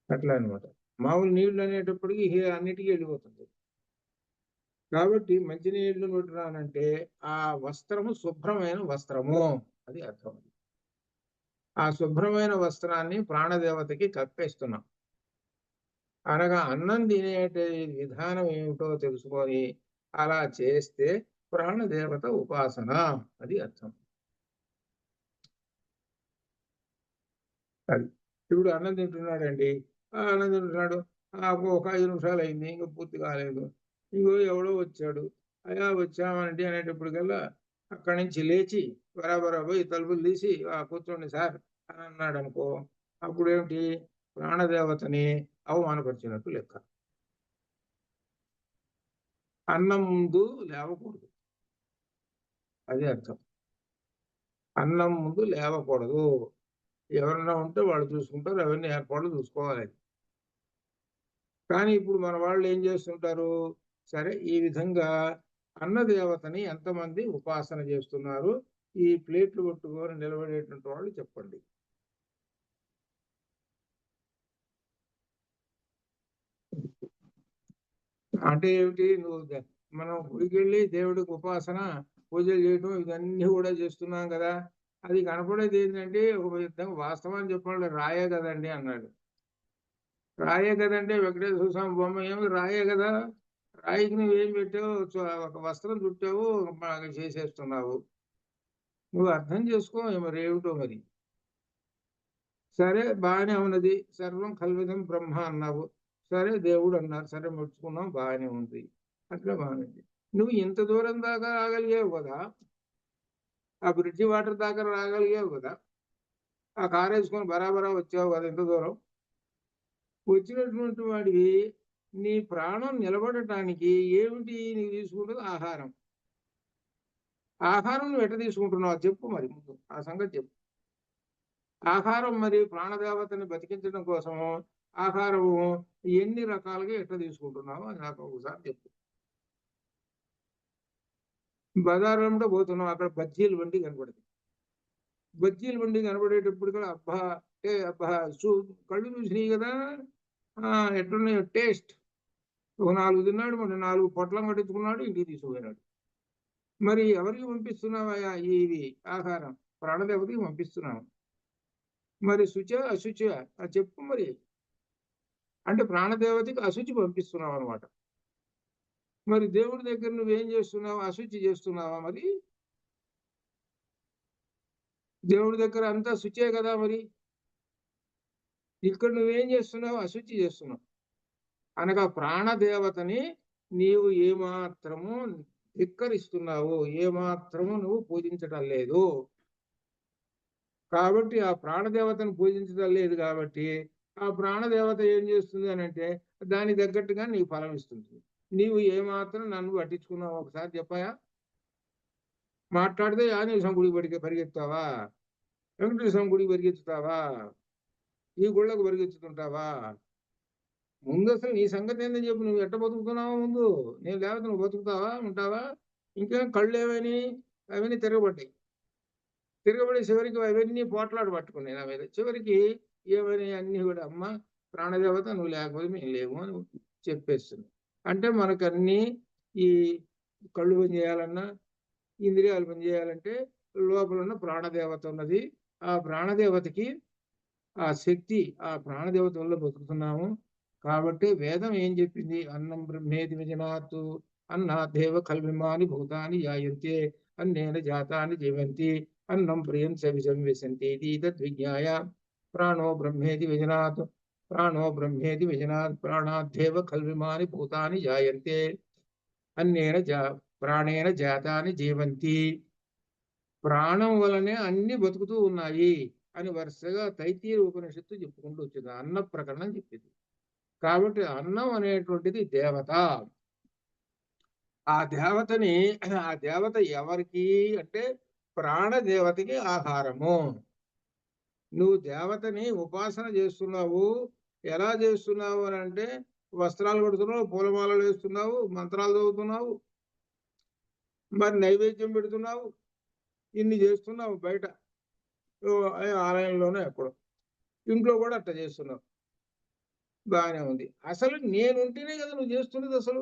అట్లా అనమాట. మామూలు నీళ్లు అనేటప్పటికి అన్నిటికీ వెళ్ళిపోతుంది. కాబట్టి మంచినీళ్లు పెట్టరానంటే ఆ వస్త్రము శుభ్రమైన వస్త్రము. అది అర్థం. ఆ శుభ్రమైన వస్త్రాన్ని ప్రాణదేవతకి కప్పేస్తున్నాం. అనగా అన్నం తినే విధానం ఏమిటో తెలుసుకొని అలా చేస్తే ప్రాణదేవత ఉపాసన. అది అర్థం. అది ఇప్పుడు అన్నం తింటున్నాడండి. అన్నం తింటున్నాడు. ఒక 5 నిమిషాలు అయింది, ఇంకా పూర్తి కాలేదు. ఇంకో ఎవడో వచ్చాడు. అయ్యా వచ్చామండి అనేటప్పటికల్లా అక్కడి నుంచి లేచి బరాబరా పోయి తలుపులు తీసి కూర్చోండి సార్ అని అన్నాడు అనుకో, అప్పుడు ఏమిటి? ప్రాణదేవతని అవమానపరిచినట్టు లెక్క. అన్నం ముందు లేవకూడదు. అదే అర్థం. అన్నం ముందు లేవకూడదు. ఎవరన్నా ఉంటే వాళ్ళు చూసుకుంటారు, అవన్నీ ఏర్పాట్లు చూసుకోవాలి. కానీ ఇప్పుడు మన వాళ్ళు ఏం చేస్తుంటారు? సరే, ఈ విధంగా అన్నదేవతని ఎంతమంది ఉపాసన చేస్తున్నారు? ఈ ప్లేట్లు కొట్టుకొని నిలబడేటువంటి వాళ్ళు చెప్పండి. అంటే ఏమిటి? మనం గుడికి వెళ్ళి దేవుడికి ఉపాసన పూజలు చేయడం ఇవన్నీ కూడా చేస్తున్నాం కదా. అది కనపడేది ఏంటంటే ఒక విధంగా వాస్తవాన్ని చెప్పాలి, రాయే కదండి అన్నాడు. రాయే కదంటే వెంకటేశ్వర స్వామి బొమ్మ ఏమి రాయే కదా. రాయికి నువ్వేం పెట్టావు? ఒక వస్త్రం చుట్టావు, బాగా చేసేస్తున్నావు. నువ్వు అర్థం చేసుకో మరి ఏమిటో మరి. సరే బాగానే ఉన్నది. సర్వం కల్విదం బ్రహ్మ అన్నావు. సరే దేవుడు అన్నారు, సరే మెచ్చుకున్నాం, బాగానే ఉంది. అట్లా బాగుంది. నువ్వు ఇంత దూరం దాకా రాగలిగావు కదా, ఆ బ్రిడ్జి వాటర్ దాకా రాగలిగావు కదా, ఆ కారు వేసుకొని బరాబరా వచ్చావు కదా ఇంత దూరం. వచ్చినటువంటి వాడివి నీ ప్రాణం నిలబడటానికి ఏమిటి నీకు తీసుకుంటుంది? ఆహారం. ఆహారం నువ్వు ఎట్ట తీసుకుంటున్నావు చెప్పు మరి, ముందు ఆ సంగతి చెప్పు. ఆహారం మరి ప్రాణదేవతని బతికించడం కోసము ఆహారము ఎన్ని రకాలుగా ఎట్లా తీసుకుంటున్నావు అని నాకు ఒకసారి చెప్పు. బజార్లో పోతున్నావు, అక్కడ బజ్జీలు బండి కనపడుతుంది. బజ్జీల బండి కనబడేటప్పుడు కూడా అబ్బా అబ్బా కళ్ళు చూసినాయి కదా, ఎట్లున్నాయో టేస్ట్. ఒక 4 తిన్నాడు, మరి 4 పొట్లం కట్టించుకున్నాడు, ఇంటికి తీసుకుపోయినాడు. మరి ఎవరికి పంపిస్తున్నావా ఇవి ఆహారం? ప్రాణదేవతకి పంపిస్తున్నావు. మరి శుచ అశుచ చెప్పు మరి. అంటే ప్రాణదేవతకి అశుచి పంపిస్తున్నావు అనమాట. మరి దేవుడి దగ్గర నువ్వేం చేస్తున్నావు? అశుచి చేస్తున్నావా? మరి దేవుడి దగ్గర అంతా శుచే కదా. మరి ఇక్కడ నువ్వేం చేస్తున్నావు? అశుచి చేస్తున్నావు. అనగా ప్రాణదేవతని నీవు ఏమాత్రము ధిక్కరిస్తున్నావు, ఏమాత్రము నువ్వు పూజించటం లేదు. కాబట్టి ఆ ప్రాణదేవతను పూజించడం లేదు కాబట్టి ఆ ప్రాణదేవత ఏం చేస్తుంది అని అంటే దానికి తగ్గట్టుగా నీకు ఫలం ఇస్తుంది. నీవు ఏమాత్రం నన్ను పట్టించుకున్నావు ఒకసారి చెప్పాయా? మాట్లాడితే ఆంజనేయ స్వామి గుడికి పరిగెత్తావా? వెంకటేశ్వర స్వామి గుడికి పరిగెత్తుతావా? ఈ గుళ్ళకు పరిగెత్తుతుంటావా? ముందు అసలు నీ సంగతి ఏందని చెప్పు. నువ్వు ఎట్ట బతుకుతున్నావా ముందు? నేను లేకపోతే నువ్వు బతుకుతావా, ఉంటావా? ఇంకేం కళ్ళు ఏమని అవన్నీ తిరగబడ్డాయి. తిరగబడి చివరికి అవన్నీ పోట్లాడు పట్టుకున్నాయి నా మీద. చివరికి ఏమని అన్ని కూడా అమ్మ ప్రాణదేవత నువ్వు లేకపోతే మేము లేము అని చెప్పేస్తుంది. అంటే మనకన్నీ ఈ కళ్ళు పని చేయాలన్నా, ఇంద్రియాలు పని చేయాలంటే లోపల ఉన్న ప్రాణదేవత ఉన్నది. ఆ ప్రాణదేవతకి ఆ శక్తి, ఆ ప్రాణదేవత వల్ల బతుకుతున్నాము. కాబట్టి వేదం ఏం చెప్పింది? అన్నం బ్రహ్మేది విజనాతు అన్నాదేవ కల్విమాని భూతాని జాయంతే అన్నేన జాతాని జీవంతి అన్నం ప్రియం సవిజం విశంతి తద్విజ్ఞాయ ప్రాణో బ్రహ్మేది విజనాత్ ప్రాణో బ్రహ్మేది విజనాత్ ప్రాణాదేవ కల్విమాని భూతాని జాయంతే అన్నేన ప్రాణేన జాతాని జీవంతి. ప్రాణం వలనే అన్ని బతుకుతూ ఉన్నాయి అని వరుసగా తైతీర ఉపనిషత్తు చెప్పుకుంటూ వచ్చింది. అన్న ప్రకరణం చెప్పింది. కాబట్టి అన్నం అనేటువంటిది దేవత. ఆ దేవతని, ఆ దేవత ఎవరికి అంటే ప్రాణదేవతకి ఆహారము. నువ్వు దేవతని ఉపాసన చేస్తున్నావు. ఎలా చేస్తున్నావు అని అంటే వస్త్రాలు కడుతున్నావు, పూలమాలలు వేస్తున్నావు, మంత్రాలు చదువుతున్నావు, మరి నైవేద్యం పెడుతున్నావు, ఇన్ని చేస్తున్నావు. బయట ఆలయంలోనే ఎక్కడో, ఇంట్లో కూడా అట్లా చేస్తున్నావు. బాగానే ఉంది. అసలు నేనుంటేనే కదా నువ్వు చేస్తున్నది. అసలు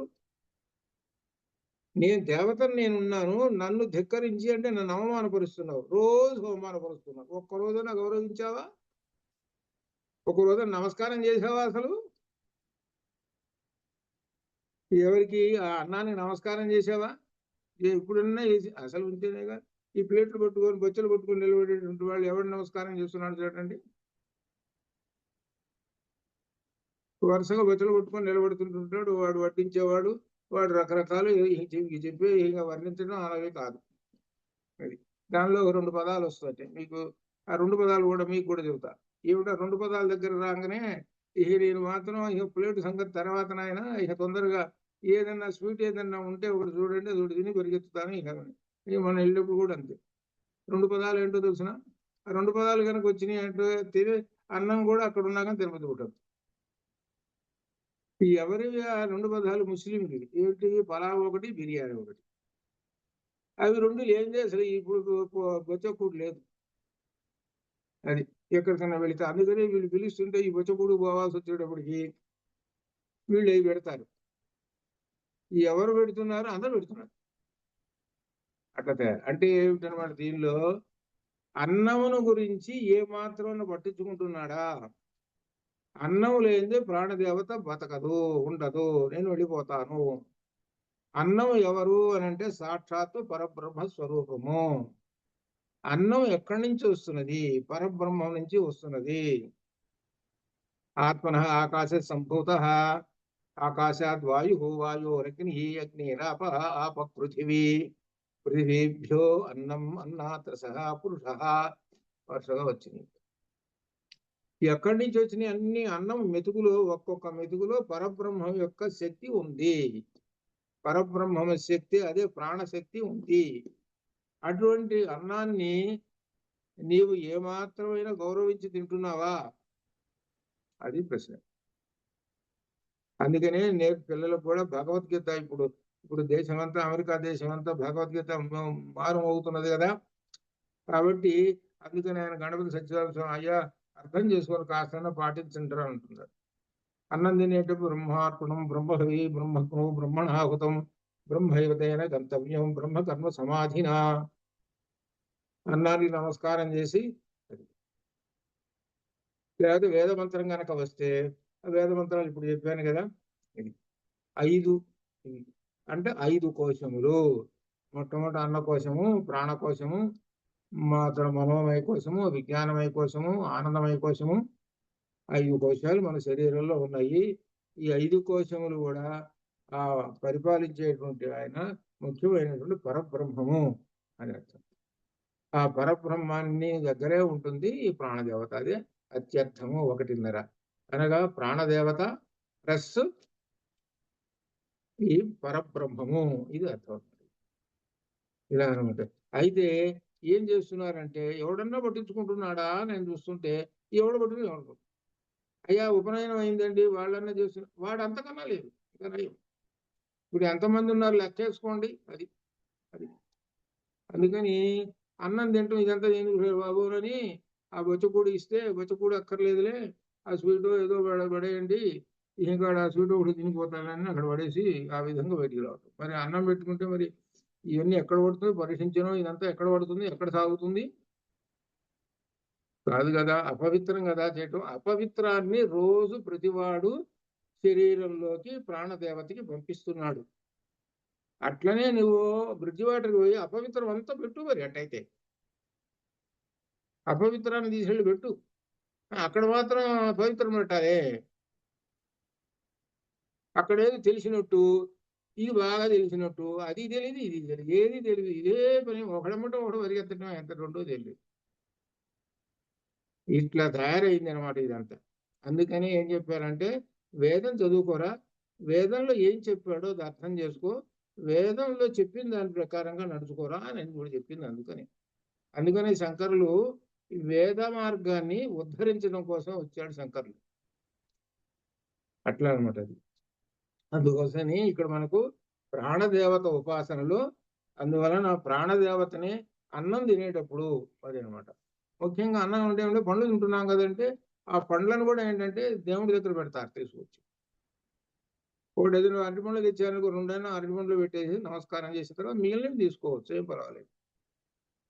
నేను దేవతను, నేనున్నాను, నన్ను ధిక్కరించి అంటే నన్ను అవమానపరుస్తున్నావు. రోజు అవమానపరుస్తున్నావు. ఒక్క రోజున గౌరవించావా? ఒక రోజున నమస్కారం చేసావా? అసలు ఎవరికి? ఆ అన్నానికి నమస్కారం చేసావా? ఎప్పుడన్నా చేసి అసలు ఉంటేనేగా. ఈ ప్లేట్లు పట్టుకొని బొచ్చలు పట్టుకొని నిలబడేటువంటి వాళ్ళు ఎవరు నమస్కారం చేస్తున్నాడు చూడండి. వరుసగా బొచ్చలు పట్టుకొని నిలబడుతుంటుంటాడు. వాడు వడ్డించేవాడు, వాడు రకరకాలు చెప్పి ఇంకా వర్ణించడం అలాగే కాదు. అది దానిలో 2 పదాలు వస్తాయి మీకు. ఆ 2 పదాలు కూడా మీకు కూడా చెబుతా. ఏమిటా 2 పదాల దగ్గర రాగానే ఇక నేను మాత్రం ఇక ప్లేట్ సంగతి తర్వాత నాయన, ఇక తొందరగా ఏదన్నా స్వీట్ ఏదన్నా ఉంటే ఒకటి చూడండి, అది తిని పరిగెత్తుతాను. ఇక మనం వెళ్ళినప్పుడు కూడా అంతే. 2 పదాలు ఏంటో తెలిసిన? ఆ 2 పదాలు కనుక వచ్చినాయి అంటే తినే అన్నం కూడా అక్కడ ఉన్నాక తిరుపతి ఉంటుంది. ఎవరివి ఆ 2 పదాలు? ముస్లింకి. ఏమిటి? పలావ్ ఒకటి, బిర్యానీ ఒకటి. అవి రెండు లేనిదే అసలు ఇప్పుడు బొచ్చకూడు లేదు. అది ఎక్కడికన్నా వెళితే అందుకని వీళ్ళు పిలుస్తుంటే ఈ బొచ్చకూడు పోవాల్సి వచ్చేటప్పటికి వీళ్ళు అవి పెడతారు. ఎవరు పెడుతున్నారు? అందరూ పెడుతున్నారు. అట్లా అంటే ఏమిటనమాట, దీనిలో అన్నమును గురించి ఏ మాత్రం పట్టించుకుంటున్నాడా? అన్నం లేనిదే ప్రాణదేవత బతకదు, ఉండదు, నేను వెళ్ళిపోతాను. అన్నం ఎవరు అని అంటే సాక్షాత్తు పరబ్రహ్మ స్వరూపము. అన్నం ఎక్కడి నుంచి వస్తున్నది? పరబ్రహ్మం నుంచి వస్తున్నది. ఆత్మన ఆకాశ సంభూత, ఆకాశాద్ వాయు, వాయోరగ్ని, అగ్నిరాప, ఆప పృథివీ, పృథివీభ్యో అన్నం, అన్నాత్ రసః పురుషః. వరుసగా వచ్చింది. ఎక్కడి నుంచి వచ్చినాయి అన్ని? అన్నం మెతుకులో, ఒక్కొక్క మెతుకులో పరబ్రహ్మం యొక్క శక్తి ఉంది. పరబ్రహ్మం శక్తి, అదే ప్రాణశక్తి ఉంది. అటువంటి అన్నాన్ని నీవు ఏమాత్రమైనా గౌరవించి తింటున్నావా? అది ప్రశ్న. అందుకనే నేను పిల్లలకు కూడా భగవద్గీత ఇప్పుడు దేశమంతా, అమెరికా దేశమంతా భగవద్గీత మారుమవుతున్నది కదా. కాబట్టి అందుకని ఆయన గణపతి సత్యనారాయణ స్వామి, అయ్యా అర్థం చేసుకొని కాస్త పాటించుంటారు అంటున్నారు. అన్నం తినేటప్పుడు బ్రహ్మార్పణం, బ్రహ్మహవి, బ్రహ్మజ్ఞో బ్రహ్మణాహుతం, బ్రహ్మైవతేన గంతవ్యం, బ్రహ్మకర్మ సమాధినా. అన్నానికి నమస్కారం చేసి, లేకపోతే వేదమంత్రం కనుక వస్తే, వేదమంత్రాలు ఇప్పుడు చెప్పాను కదా, ఇది 5 అంటే 5 కోశములు. మొట్టమొదటి అన్నకోశము, ప్రాణకోశము, మనోమయ కోశము, విజ్ఞానమయ కోశము, ఆనందమయ కోశము. 5 కోశాలు మన శరీరంలో ఉన్నాయి. ఈ 5 కోశములు కూడా ఆ పరిపాలించేటువంటి ఆయన ముఖ్యమైనటువంటి పరబ్రహ్మము అని అర్థం. ఆ పరబ్రహ్మాన్ని దగ్గరే ఉంటుంది ఈ ప్రాణదేవత. అదే అత్యర్థము 1.5 అనగా ప్రాణదేవత ప్లస్ ఈ పరబ్రహ్మము, ఇది అర్థం. ఇలా అనమాట. అయితే ఏం చేస్తున్నారంటే, ఎవడన్నా పట్టించుకుంటున్నాడా నేను చూస్తుంటే, ఎవడు పట్టుకుని అయ్యా ఉపనయనం అయిందండి వాళ్ళన్నా చేస్తున్నారు, వాడు అంతకన్నా లేదు. ఇప్పుడు ఎంతమంది ఉన్నారు లెక్కేసుకోండి. అది అది అందుకని అన్నం తింటాం, ఇదంతా ఎందుకు బాబు అని ఆ బొచ్చకూడు ఇస్తే, బొచ్చకూడు అక్కర్లేదులే, ఆ స్వీటు ఏదో పడేయండి, ఇంకా ఆ స్వీట్ ఒకటి తినిపోతానని అక్కడ పడేసి ఆ విధంగా బయటికి రావటం. మరి అన్నం పెట్టుకుంటే మరి ఇవన్నీ ఎక్కడ పడుతుంది? పరీక్షించడం ఇదంతా ఎక్కడ పడుతుంది? ఎక్కడ సాగుతుంది? కాదు కదా, అపవిత్రం కదా చేయటం. అపవిత్రాన్ని రోజు ప్రతివాడు శరీరంలోకి ప్రాణదేవతకి పంపిస్తున్నాడు. అట్లనే నువ్వు బ్రిడ్జి వాటర్కి పోయి అపవిత్రం అంతా పెట్టు. మరి అట్టయితే అపవిత్రాన్ని తీసుకెళ్ళి పెట్టు, అక్కడ మాత్రం పవిత్రం పెట్టాలి. అక్కడేది తెలిసినట్టు, ఇది బాగా తెలిసినట్టు, అది తెలియదు, ఇది తెలియదు, ఏది తెలియదు. ఇదే పని ఒకడమంటే ఒకడు పరిగెత్తడం, ఎంత రెండో తెలియదు. ఇట్లా తయారైంది అనమాట ఇదంతా. అందుకని ఏం చెప్పారంటే, వేదం చదువుకోరా, వేదంలో ఏం చెప్పాడో అది అర్థం చేసుకో, వేదంలో చెప్పిన దాని ప్రకారంగా నడుచుకోరా అని కూడా చెప్పింది. అందుకని శంకరులు వేద మార్గాన్ని ఉద్ధరించడం కోసం వచ్చాడు శంకరులు. అట్లా అనమాట అది. అందుకోసమని ఇక్కడ మనకు ప్రాణదేవత ఉపాసనలో, అందువలన ప్రాణదేవతని అన్నం తినేటప్పుడు అది అనమాట. ముఖ్యంగా అన్నం ఉంటే పండ్లు తింటున్నాం కదంటే, ఆ పండ్లను కూడా ఏంటంటే దేవుడి దగ్గర పెడతారు తీసుకొచ్చి. ఒకటి ఏదైనా అరటి పండ్లు తెచ్చారనుకో, 2 అరటి పండ్లు పెట్టేసి నమస్కారం చేసిన తర్వాత మిగిలినవి తీసుకోవచ్చు, ఏం పర్వాలేదు.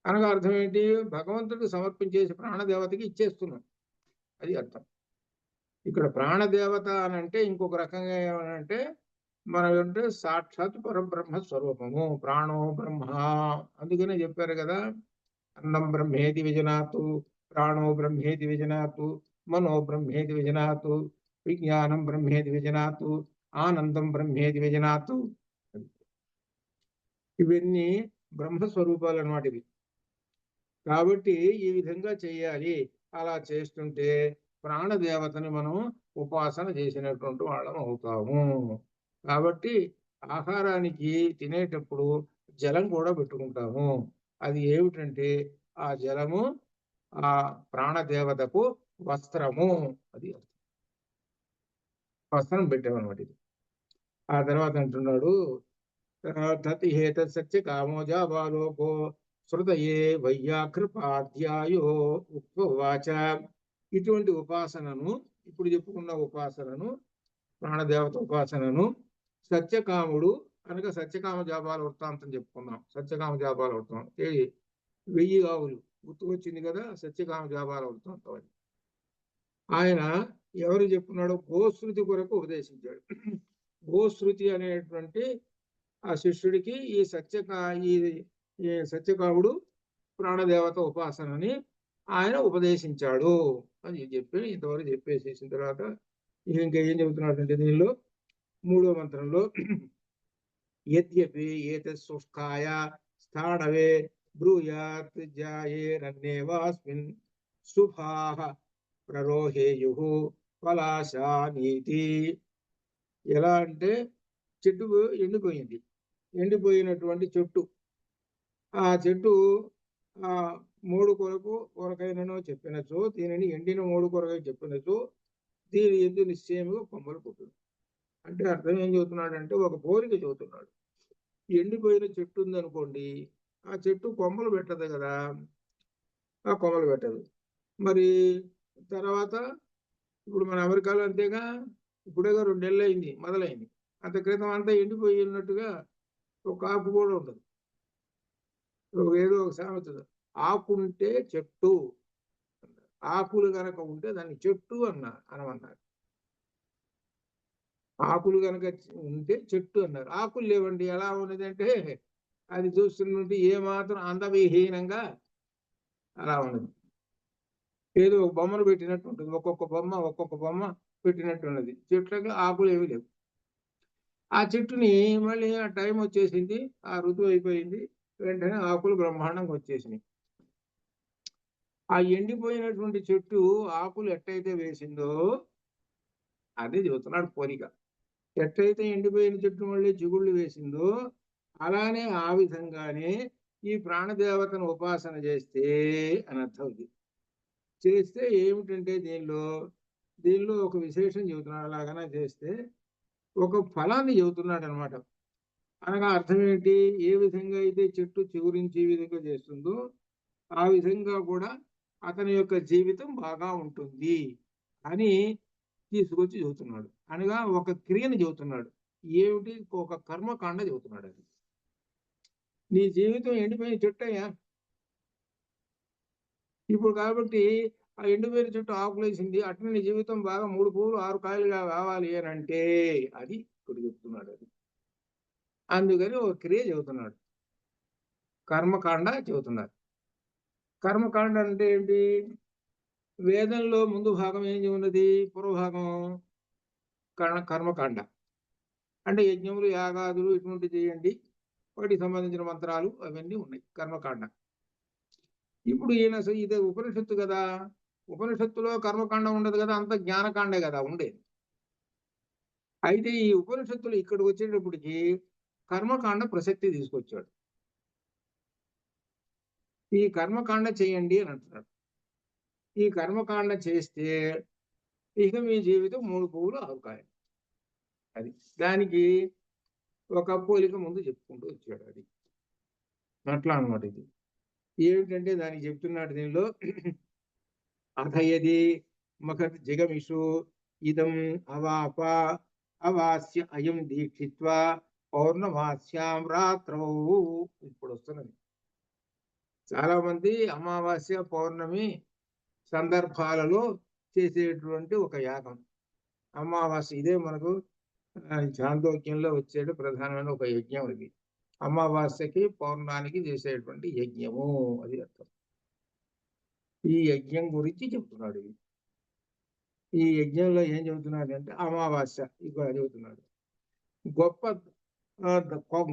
అనగా అర్థం ఏంటి? భగవంతుడికి సమర్పించేసి ప్రాణదేవతకి ఇచ్చేస్తున్నాం, అది అర్థం. ఇక్కడ ప్రాణదేవత అని అంటే ఇంకొక రకంగా ఏమనంటే, మనం ఏంటంటే సాక్షాత్ పరబ్రహ్మ స్వరూపము, ప్రాణో బ్రహ్మ. అందుకనే చెప్పారు కదా, అన్నం బ్రహ్మేతి విజనాతు, ప్రాణో బ్రహ్మేతి విజనాతు, మనో బ్రహ్మేతి విజనాతు, విజ్ఞానం బ్రహ్మేతి విజనాతు, ఆనందం బ్రహ్మేతి విజనాతు. ఇవన్నీ బ్రహ్మస్వరూపాలు అన్నమాట ఇవి. కాబట్టి ఈ విధంగా చేయాలి. అలా చేస్తుంటే ప్రాణదేవతని మనం ఉపాసన చేసినటువంటి వాళ్ళం అవుతాము. కాబట్టి ఆహారానికి తినేటప్పుడు జలం కూడా పెట్టుకుంటాము. అది ఏమిటంటే ఆ జలము ఆ ప్రాణదేవతకు వస్త్రము, అది వస్త్రం పెట్టామన్నమాట. ఇది ఆ తర్వాత అంటున్నాడు, తతి హేతత్ సత్య కామో జాబాలోకో శృతయే వయ్యాకృపాధ్యాయో ఉక్తవాచ. ఇటువంటి ఉపాసనను, ఇప్పుడు చెప్పుకున్న ఉపాసనను, ప్రాణదేవత ఉపాసనను సత్యకాముడు అనగా సత్యకామ జాబాల వృత్తాంతం చెప్పుకున్నాం. సత్యకామ జాబాల వృత్తాంతం 1000 ఆవులు గుర్తుకొచ్చింది కదా, సత్యకామ జాబాల వృత్తాంతం అది. ఆయన ఎవరు చెప్పున్నాడో గోశ్రుతి కొరకు ఉపదేశించాడు. గోశ్రుతి అనేటువంటి ఆ శిష్యుడికి ఈ సత్యకాముడు ప్రాణదేవత ఉపాసనని ఆయన ఉపదేశించాడు అని చెప్పి ఇంతవరకు చెప్పేసేసిన తర్వాత ఇంకేం చెబుతున్నాడంటే దీనిలో 3వ మంత్రంలో యద్యపి ఏతత్సుష్కాయ స్థాణవే బ్రూయాత్ జాయేరన్నేవాస్మిన్ శుభాః ప్రరోహేయుః పలాశానీతి. ఎలా అంటే చెట్టు ఎండిపోయింది, ఎండిపోయినటువంటి చెట్టు, ఆ చెట్టు ఆ మూడు కొరకైనను చెప్పినచో, దీనిని ఎండిన మూడు కొరకై చెప్పినచో దీని ఎందు నిశ్చయముగా కొమ్మలు పుట్టును. అంటే అర్థం ఏం చెబుతున్నాడంటే ఒక పోలిక చెబుతున్నాడు. ఎండిపోయిన చెట్టు ఉందనుకోండి, ఆ చెట్టు కొమ్మలు పెట్టదు కదా, ఆ కొమ్మలు పెట్టదు. మరి తర్వాత ఇప్పుడు మన అమెరికాలో అంతేగా, ఇప్పుడేగా 2 నెలలు అయింది మొదలైంది, అంత క్రితం అంతా ఎండిపోయి ఉన్నట్టుగా ఒక ఆకు కూడా ఉండదు. ఏదో ఒక సామెత, ఆకుంటే చెట్టు, ఆకులు కనుక ఉంటే దాన్ని చెట్టు అనమన్నారు. ఆకులు కనుక ఉంటే చెట్టు అన్నారు. ఆకులు లేవండి, ఎలా ఉన్నది అంటే అది చూస్తుంటే ఏమాత్రం అందవిహీనంగా అలా ఉన్నది. ఏదో ఒక బొమ్మను పెట్టినట్టు ఉంటుంది, ఒక్కొక్క బొమ్మ పెట్టినట్టు ఉన్నది. చెట్లకు ఆకులు ఏమి లేవు. ఆ చెట్టుని మళ్ళీ ఆ టైం వచ్చేసింది, ఆ ఋతువు అయిపోయింది, వెంటనే ఆకులు బ్రహ్మాండంగా వచ్చేసినాయి. ఆ ఎండిపోయినటువంటి చెట్టు ఆకులు ఎట్టయితే వేసిందో అదే చెబుతున్నాడు పోలిక. ఎట్టయితే ఎండిపోయిన చెట్టు మళ్ళీ చిగుళ్ళు వేసిందో అలానే ఆ విధంగానే ఈ ప్రాణదేవతను ఉపాసన చేస్తే అని అర్థం. చేస్తే ఏమిటంటే దీనిలో ఒక విశేషం చెబుతున్నాడు. అలాగనే చేస్తే ఒక ఫలాన్ని చెబుతున్నాడు అనమాట. అనగా అర్థం ఏంటి, ఏ విధంగా అయితే చెట్టు చిగురించి ఈ విధంగా చేస్తుందో ఆ విధంగా కూడా అతని యొక్క జీవితం బాగా ఉంటుంది అని తీసుకొచ్చి చెబుతున్నాడు. అనగా ఒక క్రియను చెబుతున్నాడు. ఏమిటి, ఒక కర్మకాండ చెబుతున్నాడు. అది నీ జీవితం ఎండిపోయిన చెట్టు అయ్యా. ఇప్పుడు కాబట్టి ఆ ఎండిపోయిన చెట్టు ఆకులేసింది, అట్లా నీ జీవితం బాగా 3 పువ్వులు 6 కాయలుగా కావాలి అని అంటే అది ఇప్పుడు చెప్తున్నాడు. అది అందుకని ఒక క్రియ చెబుతున్నాడు, కర్మకాండ చెబుతున్నారు. కర్మకాండ అంటే ఏంటి, వేదంలో ముందు భాగం ఏం ఉన్నది, పూర్వభాగం కర్మకాండ అంటే యజ్ఞములు యాగాదులు ఇటువంటి చేయండి, వాటికి సంబంధించిన మంత్రాలు అవన్నీ ఉన్నాయి కర్మకాండ. ఇప్పుడు ఇదే ఉపనిషత్తు కదా, ఉపనిషత్తులో కర్మకాండ ఉండదు కదా, అంత జ్ఞానకాండే కదా ఉండేది. అయితే ఈ ఉపనిషత్తులు ఇక్కడికి వచ్చేటప్పటికి కర్మకాండ ప్రసక్తి తీసుకొచ్చాడు. ఈ కర్మకాండ చేయండి అని అంటున్నాడు. ఈ కర్మకాండ చేస్తే ఇక మీ జీవితం 3 పువ్వులు 6 కాయలు. అది దానికి ఒక పోలిక ముందు చెప్పుకుంటూ వచ్చాడు. అది అట్లా అనమాట. ఇది ఏమిటంటే దానికి చెప్తున్నాడు దీనిలో, అథయది మఖత్ జగమిషు ఇదం అవాప అవాస్య అయం దీక్షిత్వ పౌర్ణమాస్యాం రాత్రౌ. ఇప్పుడు వస్తున్నది. చాలా మంది అమావాస్య పౌర్ణమి సందర్భాలలో చేసేటువంటి ఒక యాగం అమావాస్య. ఇదే మనకు చాందోక్యంలో వచ్చేది ప్రధానమైన ఒక యజ్ఞం. ఇది అమావాస్యకి పౌర్ణానికి చేసేటువంటి యజ్ఞము, అది అర్థం. ఈ యజ్ఞం గురించి చెప్తున్నాడు. ఈ యజ్ఞంలో ఏం చెబుతున్నాడు అంటే అమావాస్య ఇక్కడ చెబుతున్నాడు.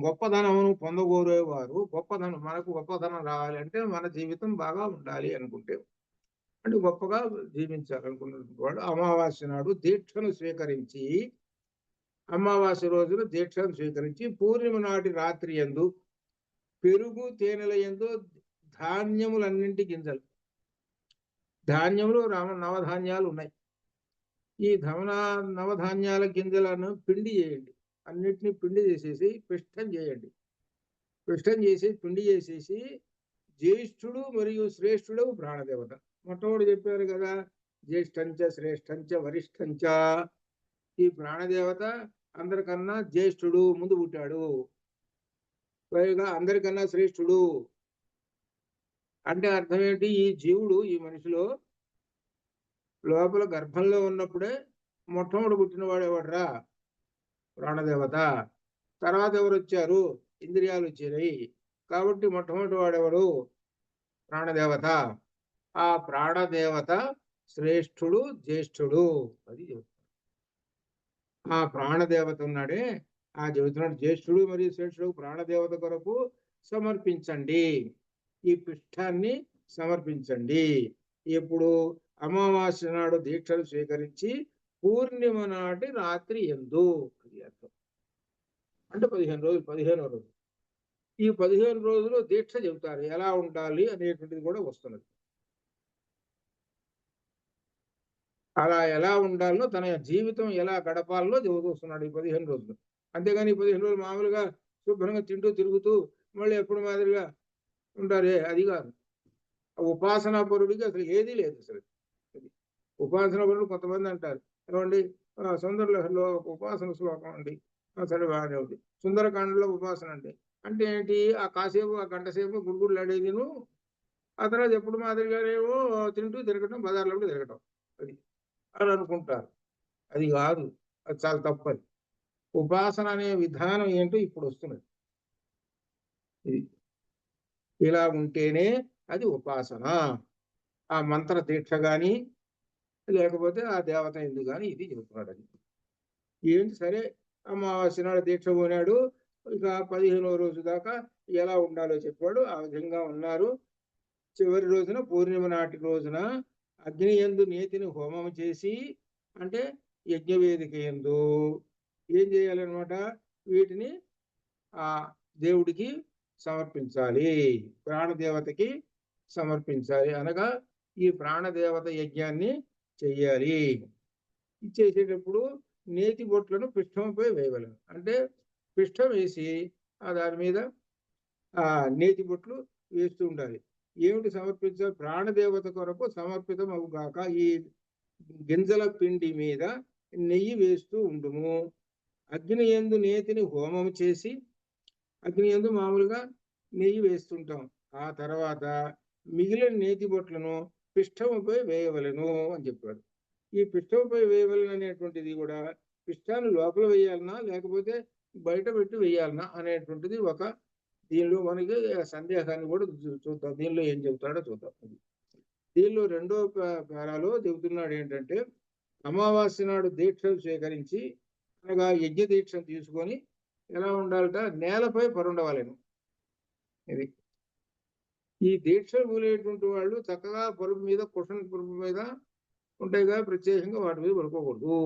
గొప్పధనమును పొందగోరేవారు, మనకు గొప్పధనం రావాలంటే మన జీవితం బాగా ఉండాలి అనుకుంటే, అంటే గొప్పగా జీవించాలనుకున్నటువంటి వాడు అమావాస్య నాడు దీక్షను స్వీకరించి, అమావాస్య రోజున దీక్షను స్వీకరించి పూర్ణిమ నాటి రాత్రి యందు పెరుగు తేనెల యందు ధాన్యములన్నింటి గింజలు, ధాన్యములు నవధాన్యాలు ఉన్నాయి, ఈ నవధాన్యాల గింజలను పిండి చేయండి. అన్నిటినీ పిండి చేసేసి పిష్టం చేయండి. పిష్టం చేసి పిండి చేసేసి జ్యేష్ఠుడు మరియు శ్రేష్ఠుడు ప్రాణదేవత. మొట్టమొదటి చెప్పారు కదా, జ్యేష్ఠంచ శ్రేష్ఠంచ వరిష్ఠంచ. ఈ ప్రాణదేవత అందరికన్నా జ్యేష్ఠుడు, ముందు పుట్టాడు, పైగా అందరికన్నా శ్రేష్ఠుడు. అంటే అర్థం ఏంటి? ఈ జీవుడు, ఈ మనిషిలో లోపల గర్భంలో ఉన్నప్పుడే మొట్టమొదటి పుట్టినవాడు ఎవడరా? ప్రాణదేవత. తర్వాత ఎవరు వచ్చారు? ఇంద్రియాలు వచ్చినాయి. కాబట్టి మొట్టమొదటి వాడెవడు? ప్రాణదేవత. ఆ ప్రాణదేవత శ్రేష్ఠుడు, జ్యేష్ఠుడు. అది ఆ ప్రాణదేవత ఉన్నాడే, ఆ చెబుతున్నాడు జ్యేష్ఠుడు మరియు శ్రేష్ఠుడు ప్రాణదేవత కొరకు సమర్పించండి. ఈ పిష్టాన్ని సమర్పించండి. ఎప్పుడు? అమావాస్య నాడు దీక్షలు స్వీకరించి పూర్ణిమ నాటి రాత్రి ఎందు. అది అర్థం. అంటే 15 రోజులు, 15వ రోజు. ఈ 15 రోజులు దీక్ష చెబుతారు, ఎలా ఉండాలి అనేటువంటిది కూడా వస్తున్నది. అలా ఎలా ఉండాలో, తన జీవితం ఎలా గడపాలో చెబుతూస్తున్నాడు ఈ 15 రోజులు. అంతేగాని ఈ 15 రోజులు మామూలుగా శుభ్రంగా తింటూ తిరుగుతూ మళ్ళీ ఎప్పుడు మాదిరిగా ఉంటారే, అది కాదు. ఉపాసనా పరుడికి అసలు ఏదీ లేదు. అసలు ఉపాసనా పరుడు కొంతమంది అంటారు, ఏమండి సుందరలహరిలో ఉపాసన శ్లోకం అండి, సరే బాగానే ఉంది. సుందరకాండలో ఉపాసన అంటే ఏంటి? ఆ కాసేపు, ఆ గంట సేపు గుడుగుడు అడేదిను, ఆ తర్వాత ఎప్పుడు మాదిరిగానేమో తింటూ తిరగటం, బజార్లో తిరగటం, అది అని అనుకుంటారు. అది కాదు, అది చాలా తప్పది. ఉపాసన అనే విధానం ఏంటో ఇప్పుడు వస్తున్నది. ఇది ఇలా ఉంటేనే అది ఉపాసన. ఆ మంత్ర దీక్ష కానీ లేకపోతే ఆ దేవత ఎందుకు కానీ ఇది చెబుతున్నాడు. అది ఏంటి? సరే, అమావాస్య నాడు దీక్ష పోయినాడు, ఇక 15వ రోజు దాకా ఎలా ఉండాలో చెప్పాడు. ఆ విధంగా ఉన్నారు. చివరి రోజున, పూర్ణిమ నాటి రోజున అగ్ని యందు నేతిని హోమం చేసి, అంటే యజ్ఞవేదిక యందు ఏం చేయాలన్నమాట? వీటిని ఆ దేవుడికి సమర్పించాలి, ప్రాణదేవతకి సమర్పించాలి. అనగా ఈ ప్రాణదేవత యజ్ఞాన్ని చెయ్యాలి. చేసేటప్పుడు నేతి బొట్లను పిష్టంపై వేయవలను. అంటే పిష్టం వేసి దాని మీద నేతి బొట్లు వేస్తూ ఉండాలి. ఏమిటి సమర్పించాలి? ప్రాణదేవత కొరకు సమర్పితం అవుగాక ఈ గింజల పిండి మీద నెయ్యి వేస్తూ ఉండుము. అగ్ని యందు నేతిని హోమం చేసి, అగ్ని యందు మామూలుగా నెయ్యి వేస్తుంటాం, ఆ తర్వాత మిగిలిన నేతి బొట్లను పిష్టముపై వేయవలను అని చెప్పాడు. ఈ పిష్టముపై వేయవలను అనేటువంటిది కూడా పిష్టాన్ని లోపల వేయాలన్నా లేకపోతే బయట పెట్టి వేయాలన్నా అనేటువంటిది ఒక దీనిలో మనకి సందేహాన్ని కూడా చూద్దాం. దీనిలో ఏం చెబుతాడో చూద్దాం. దీనిలో రెండో పేరాలో చెబుతున్నాడు ఏంటంటే, అమావాస్య నాడు దీక్షలు స్వీకరించి, అనగా యజ్ఞ దీక్షను తీసుకొని ఎలా ఉండాలట? నేలపై పరుండవాలను. ఇది ఈ దీక్షలు కూలేటువంటి వాళ్ళు చక్కగా పరుపు మీద, కుషన్ పరుపు మీద ఉంటాయి కదా, ప్రత్యేకంగా వాటి మీద పడుకోకూడదు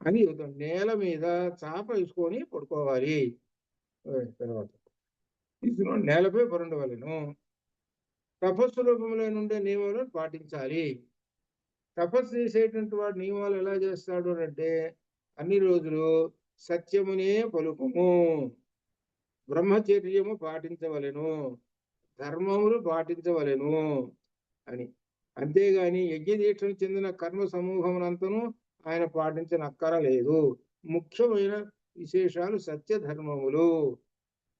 అని చెబుతాం. నేల మీద చాప వేసుకొని పడుకోవాలి. తర్వాత నేలపై పరుండవలను. తపస్సు రూపంలో నుండే నియమాలను పాటించాలి. తపస్సు చేసేటువంటి వాడు నియమాలు ఎలా చేస్తాడు అంటే, అన్ని రోజులు సత్యమునే పలుకుము, బ్రహ్మచర్యము పాటించవలెను, ధర్మములు పాటించవలెను అని. అంతేగాని యజ్ఞ దీక్షను చెందిన కర్మ సమూహమునంతను ఆయన పాటించనక్కరలేదు. ముఖ్యమైన విశేషాలు సత్య ధర్మములు,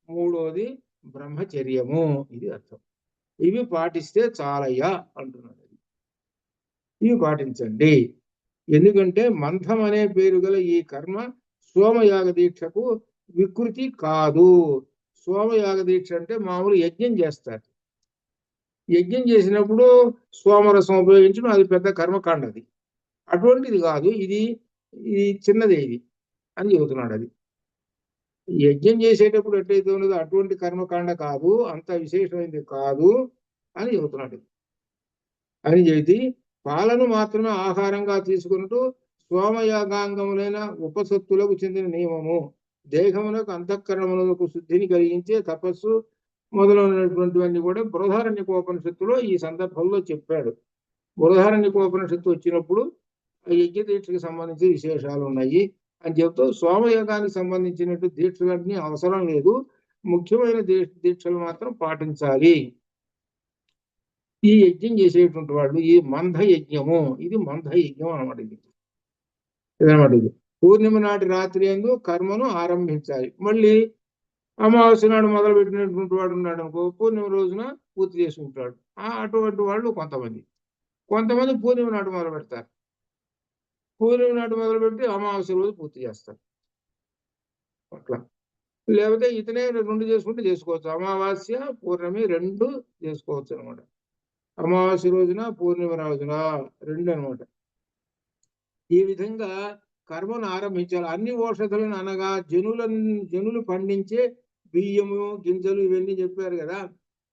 మూడోది బ్రహ్మచర్యము. ఇది అర్థం. ఇవి పాటిస్తే చాలయ్యా అంటున్నాడు. ఇవి పాటించండి. ఎందుకంటే మంథం అనే పేరు గల ఈ కర్మ సోమయాగ దీక్షకు వికృతి కాదు. సోమయాగ దీక్ష అంటే మామూలు యజ్ఞం చేస్తారు. యజ్ఞం చేసినప్పుడు సోమరసం ఉపయోగించడం అది పెద్ద కర్మకాండ. అది అటువంటిది కాదు. ఇది చిన్నదే ఇది అని చెబుతున్నాడు. అది యజ్ఞం చేసేటప్పుడు ఎట్లయితే ఉన్నదో అటువంటి కర్మకాండ కాదు, అంత విశేషమైనది కాదు అని చెబుతున్నాడు. అని చెప్పి పాలను మాత్రమే ఆహారంగా తీసుకున్నట్టు సోమయాగాంగములైన ఉపసత్తులకు చెందిన నియమము, దేహమునకు అంతఃకరణములకు శుద్ధిని కలిగించే తపస్సు మొదలైనటువంటివన్నీ కూడా బృహదారణ్యకోపనిషత్తులో ఈ సందర్భంలో చెప్పాడు. బృహదారణ్యకోపనిషత్తు వచ్చినప్పుడు యజ్ఞ దీక్షకు సంబంధించి విశేషాలు ఉన్నాయి. అని చెప్తూ సోమయోగానికి సంబంధించినట్టు దీక్షలన్నీ అవసరం లేదు, ముఖ్యమైన దీక్షలు మాత్రం పాటించాలి. ఈ యజ్ఞం చేసేటువంటి వాళ్ళు ఈ మంద యజ్ఞము, ఇది మంద యజ్ఞం అనమాట. ఇదనమాట. ఇది పూర్ణిమ నాటి రాత్రి యందు కర్మను ఆరంభించాలి. మళ్ళీ అమావాస్య నాడు మొదలు పెట్టినటువంటి వాడు ఉన్నాడు అనుకో, పూర్ణిమ రోజున పూర్తి చేసుకుంటాడు. అటువంటి వాళ్ళు కొంతమంది పూర్ణిమ నాడు మొదలు పెడతారు. పూర్ణిమ నాడు మొదలుపెట్టి అమావాస్య రోజు పూర్తి చేస్తారు. అట్లా. లేకపోతే ఇతనే 2 చేసుకుంటే చేసుకోవచ్చు. అమావాస్య పూర్ణమి 2 చేసుకోవచ్చు అనమాట. అమావాస్య రోజున పూర్ణిమ రోజున 2 అనమాట. ఈ విధంగా కర్మను ఆరంభించాలి. అన్ని ఔషధులను అనగా జనులు పండించే బియ్యము, గింజలు ఇవన్నీ చెప్పారు కదా.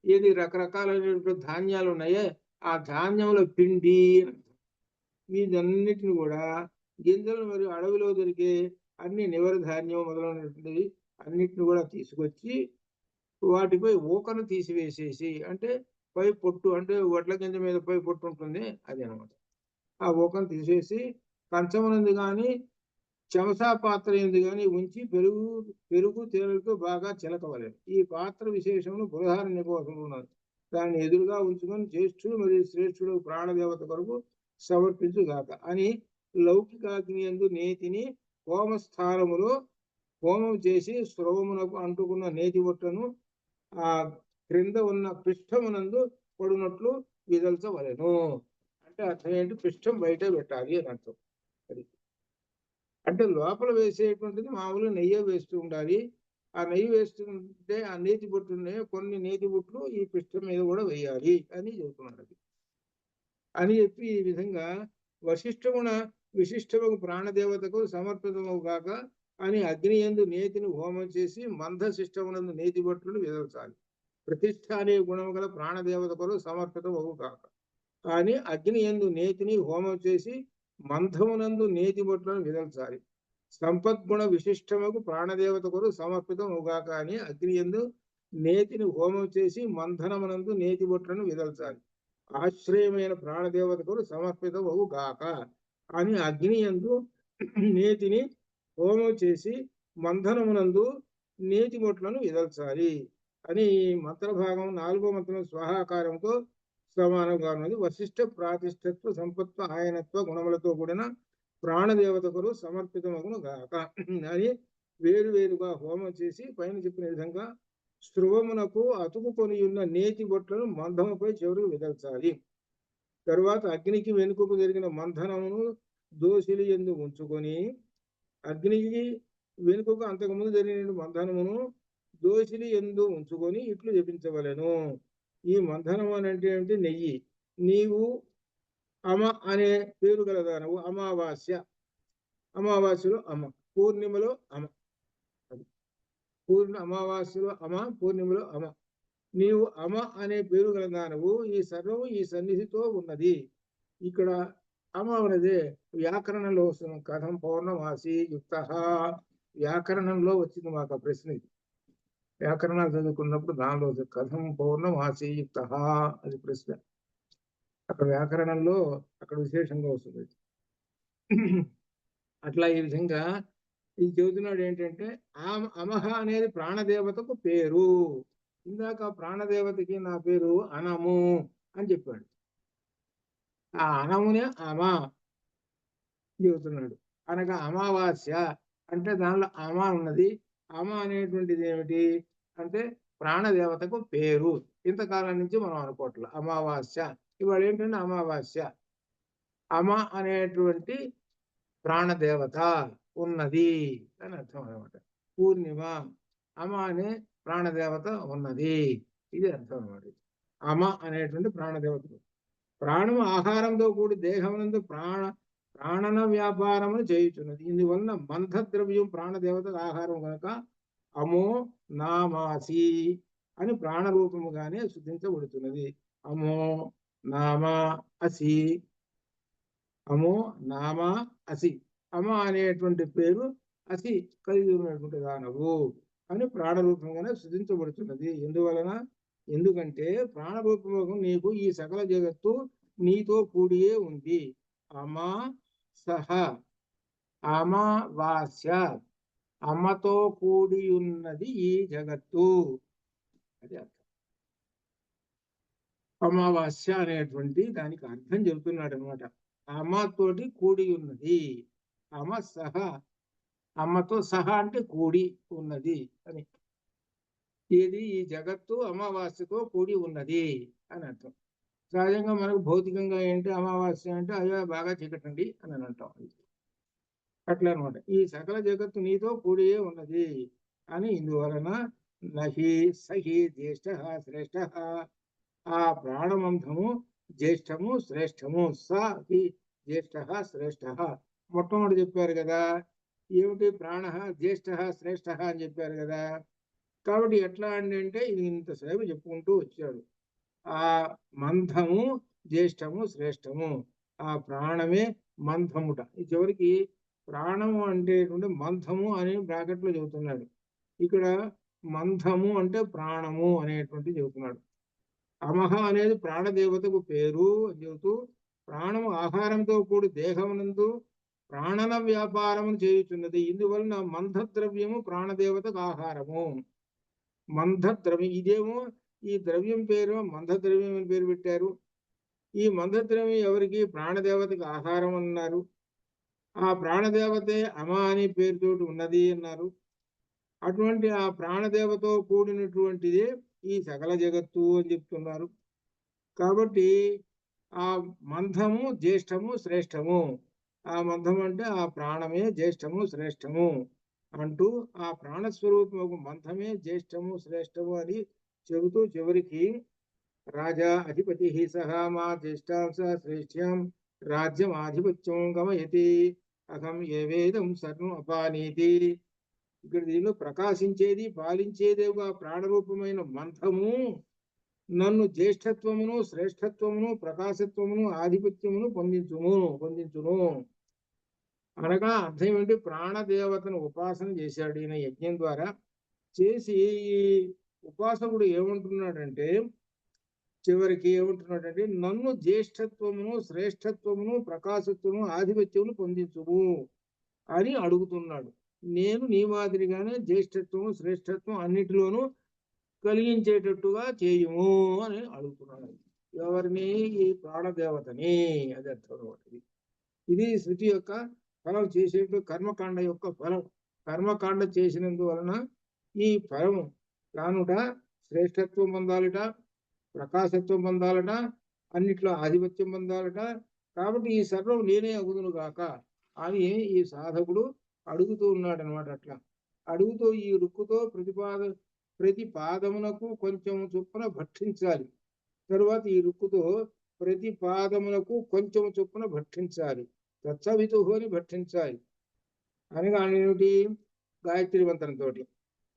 ఏది రకరకాలైనటువంటి ధాన్యాలు ఉన్నాయే, ఆ ధాన్యముల పిండి, వీటన్నిటిని కూడా గింజలు మరియు అడవిలో దొరికే అన్ని నివర ధాన్యం మొదలైనటువంటివి అన్నిటిని కూడా తీసుకొచ్చి వాటిపై ఊకను తీసివేసేసి, అంటే పై పొట్టు, అంటే వడ్ల గింజ మీద పై పొట్టు ఉంటుంది, అది అనమాట. ఆ ఊకను తీసేసి కంచమునందు కానీ చెమసా పాత్ర ఎందు కానీ ఉంచి పెరుగు తేనెలతో బాగా చిలకవలేదు. ఈ పాత్ర విశేషమును బృహదార నికోసం ఉన్నది. దాన్ని ఎదురుగా ఉంచుకొని జ్యేష్ఠుడు మరియు శ్రేష్ఠుడు ప్రాణదేవత కొరకు సమర్పించుగాక అని లౌకికాగ్ని యందు నేతిని హోమస్థానములో హోమం చేసి స్రవమునకు అంటుకున్న నేతి బొట్టను ఆ క్రింద ఉన్న పిష్టమునందు పడినట్లు విదల్చవలెను. అంటే అర్థం ఏంటి? పిష్టం బయట పెట్టాలి అని అర్థం. అది అంటే లోపల వేసేటువంటిది మామూలు నెయ్యి వేస్తూ ఉండాలి. ఆ నెయ్యి వేస్తుంటే ఆ నేతి బొట్టునే కొన్ని నేతి బొట్లు ఈ పిష్టం మీద కూడా వేయాలి అని చెబుతున్నాడు. అది అని చెప్పి ఈ విధంగా వశిష్ఠమున విశిష్టము ప్రాణదేవతకు సమర్పితము కాక అని అగ్ని యందు నేతిని హోమం చేసి మందశిష్టమునందు నేతి బొట్టును విదల్చాలి. ప్రతిష్ఠ అనే గుణము గల ప్రాణదేవత కొరకు సమర్పితమవు కాక కానీ అగ్ని యందు నేతిని హోమం చేసి మంధమునందు నేతి బొట్లను విదల్చాలి. సంపద్గుణ విశిష్టముకు ప్రాణదేవత కొరకు సమర్పితముగాక అని అగ్ని యందు నేతిని హోమం చేసి మంధనమునందు నేతి బొట్లను విదల్చాలి. ఆశ్రయమైన ప్రాణదేవత కొరకు సమర్పితమవు గాక అని అగ్ని యందు నేతిని హోమం చేసి మంధనమునందు నేతి బొట్లను విదల్చాలి అని మంత్రభాగం 4వ మంత్రం స్వాహాకారంతో సమానంగా ఉన్నది. వశిష్ఠ ప్రాతిష్ఠత్వ సంపత్వ ఆయనత్వ గుణములతో కూడిన ప్రాణదేవత కొరకు సమర్పితమగును గాక అని వేరువేరుగా హోమం చేసి పైన చెప్పిన విధంగా స్రువమునకు అతుకుకొని ఉన్న నేతి బొట్లను మంధముపై చివరికి విదల్చాలి. తరువాత అగ్నికి వెనుకకు జరిగిన మంధనమును దోసిలి యందు ఉంచుకొని, అగ్నికి వెనుకకు అంతకుముందు జరిగిన మంధనమును దోసిలి యందు ఉంచుకొని ఇట్లు జపించవలెను. ఈ మంధనం అని అంటే ఏమిటి? నెయ్యి. నీవు అమ అనే పేరు గలదానవు. అమావాస్యలో అమ, పూర్ణిమలో అమ. అమావాస్యలో అమ, పూర్ణిమలో అమ. నీవు అమ అనే పేరు గలదానవు. ఈ సర్వము ఈ సన్నిధితో ఉన్నది. ఇక్కడ అమ ఉన్నదే వ్యాకరణంలో వస్తుంది. కథం పౌర్ణమాసి యుక్త, వ్యాకరణంలో వచ్చింది మాకు ప్రశ్న. ఇది వ్యాకరణాలు చదువుకున్నప్పుడు దానిలో కథం పౌర్ణమాసి యుక్త అది ప్రశ్న. అక్కడ వ్యాకరణంలో అక్కడ విశేషంగా వస్తుంది. అట్లా ఈ విధంగా ఈ చెబుతున్నాడు ఏంటంటే అమహ అనేది ప్రాణదేవతకు పేరు. ఇందాక ప్రాణదేవతకి నా పేరు అనము అని చెప్పాడు. ఆ అనమునే అమ చెబుతున్నాడు. అనగా అమావాస్య అంటే దానిలో అమ ఉన్నది. అమ అనేటువంటిది ఏమిటి అంటే ప్రాణదేవతకు పేరు. ఇంతకాలం నుంచి మనం అనుకోవట్లేదు అమావాస్య. ఇవాళ ఏంటంటే అమావాస్య. అమ అనేటువంటి ప్రాణదేవత ఉన్నది అని అర్థం అనమాట. పూర్ణిమ అమ అనే ప్రాణదేవత ఉన్నది, ఇది అర్థం అనమాట. అమ అనేటువంటి ప్రాణదేవత. ప్రాణము ఆహారంతో కూడి దేహమునందు ప్రాణన వ్యాపారమును చేయుచున్నది. ఇందువలన మంథద్రవ్యం ప్రాణదేవత ఆహారం కనుక అమో నామాసి అని ప్రాణరూపముగానే శుద్ధించబడుతున్నది. అమో నామ అసి, అమో నామ అసి. అమ అనేటువంటి పేరు అసి కలిగి ఉన్నటువంటి దానవు అని ప్రాణరూపంగానే శుద్ధించబడుతున్నది. ఎందుకంటే ప్రాణరూపము నీకు ఈ సకల జగత్తు నీతో కూడియే ఉంది. అమ సహ అమావాస్య, అమ్మతో కూడి ఉన్నది ఈ జగత్తు. అది అర్థం. అమావాస్య అనేటువంటి దానికి అర్థం చెబుతున్నాడు అనమాట. అమ్మతోటి కూడి ఉన్నది, అమ సహ, అమ్మతో సహా అంటే కూడి ఉన్నది అని. ఇది ఈ జగత్తు అమావాస్యతో కూడి ఉన్నది అని అర్థం. సహజంగా మనకు భౌతికంగా ఏంటి అమావాస్య అంటే అయ్యో బాగా చీకటండి అని అంటాం. అట్లా అనమాట. ఈ సకల జగత్తు నీతో కూడియే ఉన్నది అని. ఇందువలన నహి సహి జ్యేష్ఠ శ్రేష్ఠ, ఆ ప్రాణమంతము జ్యేష్ఠము శ్రేష్టము. స హి జ్యేష్ఠ శ్రేష్ఠ మొట్టమొదటి చెప్పారు కదా. ఏమిటి ప్రాణ జ్యేష్ఠ శ్రేష్ఠ అని చెప్పారు కదా. కాబట్టి ఎట్లా అంటే ఇది ఇంతసేపు చెప్పుకుంటూ వచ్చాడు. ఆ మంథము జ్యేష్ఠము శ్రేష్టము, ఆ ప్రాణమే మంథముట. ఈ చివరికి ప్రాణము అంటే మంథము అని బ్రాకెట్లో చెబుతున్నాడు. ఇక్కడ మంథము అంటే ప్రాణము అనేటువంటి చెబుతున్నాడు. అమహ అనేది ప్రాణదేవతకు పేరు అని చెబుతూ, ప్రాణము ఆహారంతో కూడి దేహమునందు ప్రాణన వ్యాపారము చేయుచున్నది. ఇందువలన మంథద్రవ్యము ప్రాణదేవతకు ఆహారము. మంథద్రవ్యం ఇదేమో ఈ ద్రవ్యం పేరు మంథద్రవ్యం అని పేరు పెట్టారు. ఈ మంథద్రవ్యం ఎవరికి? ప్రాణదేవతకి ఆహారం అన్నారు. ఆ ప్రాణదేవతే అమ అనే పేరుతోటి ఉన్నది అన్నారు. అటువంటి ఆ ప్రాణదేవతో కూడినటువంటిదే ఈ సకల జగత్తు అని చెప్తున్నారు. కాబట్టి ఆ మంథము జ్యేష్ఠము శ్రేష్టము. ఆ మంథం అంటే ఆ ప్రాణమే జ్యేష్ఠము శ్రేష్టము అంటూ, ఆ ప్రాణస్వరూపము మంథమే జ్యేష్ఠము శ్రేష్టము అని చెబుతూ చివరికి రాజా అధిపతి సహా మా జ్యేష్ఠాంశ శ్రేష్ఠ్యం రాజ్యం ఆధిపత్యం గమయతి అహం ఏ వేదం సర్వం అపానీతి. ఇక్కడ దీనిలో ప్రకాశించేది పాలించేదేగా ప్రాణరూపమైన మంథము నన్ను జ్యేష్ఠత్వమును శ్రేష్ఠత్వమును ప్రకాశత్వమును ఆధిపత్యమును పొందించును అనగా అర్థం ఏంటి? ప్రాణదేవతను ఉపాసన చేశాడు ఈయన యజ్ఞం ద్వారా. చేసి ఈ ఉపాసకుడు ఏమంటున్నాడంటే, చివరికి ఏమంటున్నాడంటే, నన్ను జ్యేష్ఠత్వమును శ్రేష్ఠత్వమును ప్రకాశత్వమును ఆధిపత్యమును పొందించుము అని అడుగుతున్నాడు. నేను నీ మాదిరిగానే జ్యేష్ఠత్వము శ్రేష్ఠత్వం అన్నిటిలోనూ కలిగించేటట్టుగా చేయుము అని అడుగుతున్నాడు. ఎవరిని? ఈ ప్రాణదేవతని. అది అర్థం. ఇది శృతి యొక్క ఫలం, చేసేటు కర్మకాండ యొక్క ఫలం. కర్మకాండ చేసినందువలన ఈ ఫలం కానుట శ్రేష్ఠత్వం పొందాలట, ప్రకాశత్వం పొందాలట, అన్నిట్లో ఆధిపత్యం పొందాలట. కాబట్టి ఈ సర్వం నేనే అగుదును గాక అని ఈ సాధకుడు అడుగుతూ ఉన్నాడు అనమాట. అట్లా అడుగుతూ ఈ రుక్కుతో ప్రతి పాదమునకు కొంచెం చొప్పున భక్షించాలి. తరువాత ఈ రుక్కుతో ప్రతి పాదమునకు కొంచెం చొప్పున భక్షించాలి. తత్సవితుని భక్షించాలి అనగా ఏమిటి? గాయత్రి మంత్రంతో.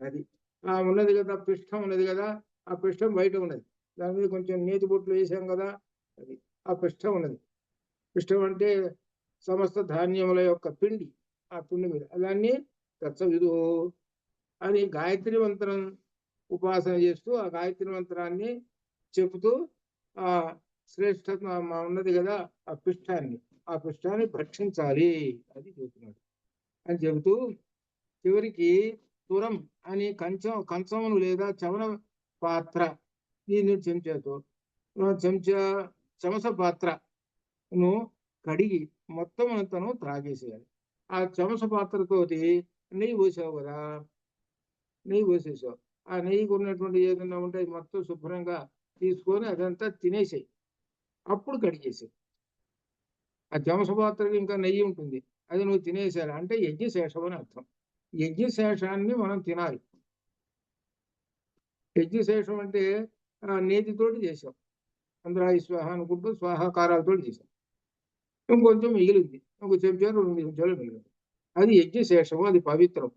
అది ఆ ఉన్నది కదా, పిష్టం ఉన్నది కదా, ఆ పిష్టం బయట ఉన్నది, దాని మీద కొంచెం నేతి బొట్లు వేసాం కదా, అది ఆ పిష్టం ఉన్నది. పిష్టం అంటే సమస్త ధాన్యముల యొక్క పిండి. ఆ పిండి మీద దాన్ని తత్సవిదు అని గాయత్రి మంత్రం ఉపాసన చేస్తూ ఆ గాయత్రి మంత్రాన్ని చెబుతూ ఆ శ్రేష్ఠత్వం ఉన్నది కదా, ఆ పిష్టాన్ని భక్షించాలి అది చెబుతున్నాడు. అని చెబుతూ చివరికి తురం అని కంచమును లేదా చమన పాత్ర, దీన్ని చెంచాతో చెమస పాత్రను కడిగి మొత్తం అంతను త్రాగేసేయాలి. ఆ చెమస పాత్రతోటి నెయ్యి పోసావు కదా, నెయ్యి పోసేసావు. ఆ నెయ్యికి ఉన్నటువంటి ఏదైనా ఉంటే మొత్తం శుభ్రంగా తీసుకొని అదంతా తినేసేయి. అప్పుడు కడిగేసేయి. ఆ చెమస పాత్రకి ఇంకా నెయ్యి ఉంటుంది, అది నువ్వు తినేసేయాలి. అంటే యజ్ఞశేషం అని అర్థం. యజ్ఞశేషాన్ని మనం తినాలి. యజ్ఞశేషం అంటే నేతితోటి చేసాం, అందులో స్వాహ అనుకుంటూ స్వాహాకారాలతో చేసాం. ఇంకొంచెం మిగిలింది, ఒక చెంచాలు 2 చెంచాలు మిగిలింది, అది యజ్ఞశేషము, అది పవిత్రం,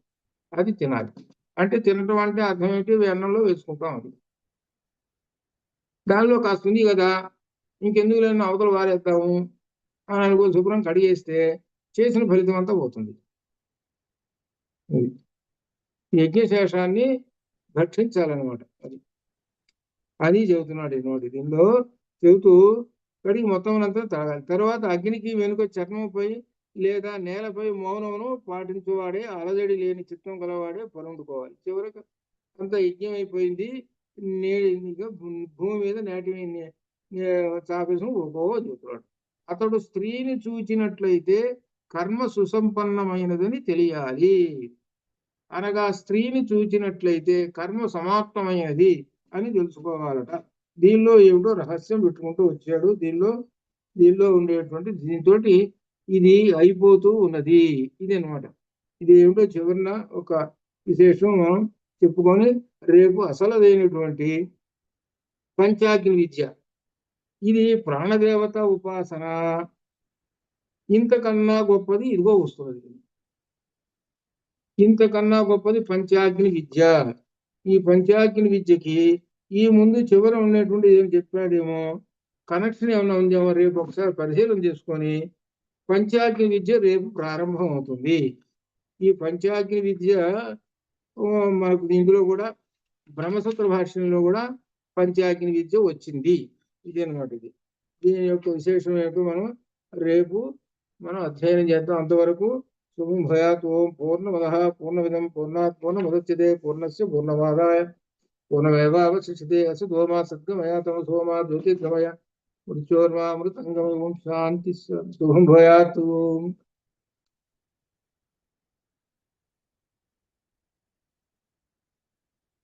అది తినాలి. అంటే తినటం అంటే అర్థం ఏంటి? అన్నంలో వేసుకుంటాం. అది దానిలో కాస్త ఉంది కదా, ఇంకెందుకు లేని అవతల వారేద్దాము అని అనుకో, శుభ్రం కడిగేస్తే చేసిన ఫలితం అంతా పోతుంది. యజ్ఞశేషాన్ని భక్షించాలన్నమాట. అది చెబుతున్నాడు నోటి. దీనిలో చెబుతూ కడిగి మొత్తం అంతా తాగాలి. తర్వాత అగ్నికి వెనుక చర్మం పోయి లేదా నేలపై మౌనమును పాటించువాడే అలజడి లేని చిత్తం గలవాడే పొందుకోవాలి. చివరికి అంత యజ్ఞం అయిపోయింది. భూమి మీద నేటి చాపేసం ఊరుకోవో చూస్తున్నాడు. అతడు స్త్రీని చూచినట్లయితే కర్మ సుసంపన్నమైనదని తెలియాలి. అనగా స్త్రీని చూచినట్లయితే కర్మ సమాప్తమైనది అని తెలుసుకోవాలట. దీనిలో ఏమిటో రహస్యం పెట్టుకుంటూ వచ్చాడు. దీనిలో ఉండేటువంటి దీంతో ఇది అయిపోతూ ఉన్నది. ఇది అనమాట. ఇది ఏమిటో చివరిన ఒక విశేషం మనం చెప్పుకొని రేపు అసలైనటువంటి పంచాగ్ని విద్య, ఇది ప్రాణదేవత ఉపాసన. ఇంతకన్నా గొప్పది ఇదిగో వస్తున్నది. ఇంతకన్నా గొప్పది పంచాగ్ని విద్య. ఈ పంచాగ్ని విద్యకి ఈ ముందు చివర ఉన్నటువంటి ఏం చెప్పాడేమో కనెక్షన్ ఏమన్నా ఉందేమో రేపు ఒకసారి పరిశీలన చేసుకొని పంచాగ్ని విద్య రేపు ప్రారంభం అవుతుంది. ఈ పంచాగ్ని విద్య మనకు ఇందులో కూడా బ్రహ్మసూత్ర భాష్యంలో కూడా పంచాగ్ని విద్య వచ్చింది. ఇది అనమాట. దీని యొక్క విశేషం ఏంటో రేపు మనం అధ్యయనం చేద్దాం. అంతవరకు శుభం భయాత్. ఓం పూర్ణమదః పూర్ణమిదం పూర్ణాత్ పూర్ణముదచ్యతే పూర్ణస్య పూర్ణమాదాయ పూర్ణమేవావశిష్యతే. అసతో మా సద్గమయ తమసో మా జ్యోతిర్గమయ మృత్యోర్మా మృతంగమయ. ఓం శాంతి. శుభం భయాత్.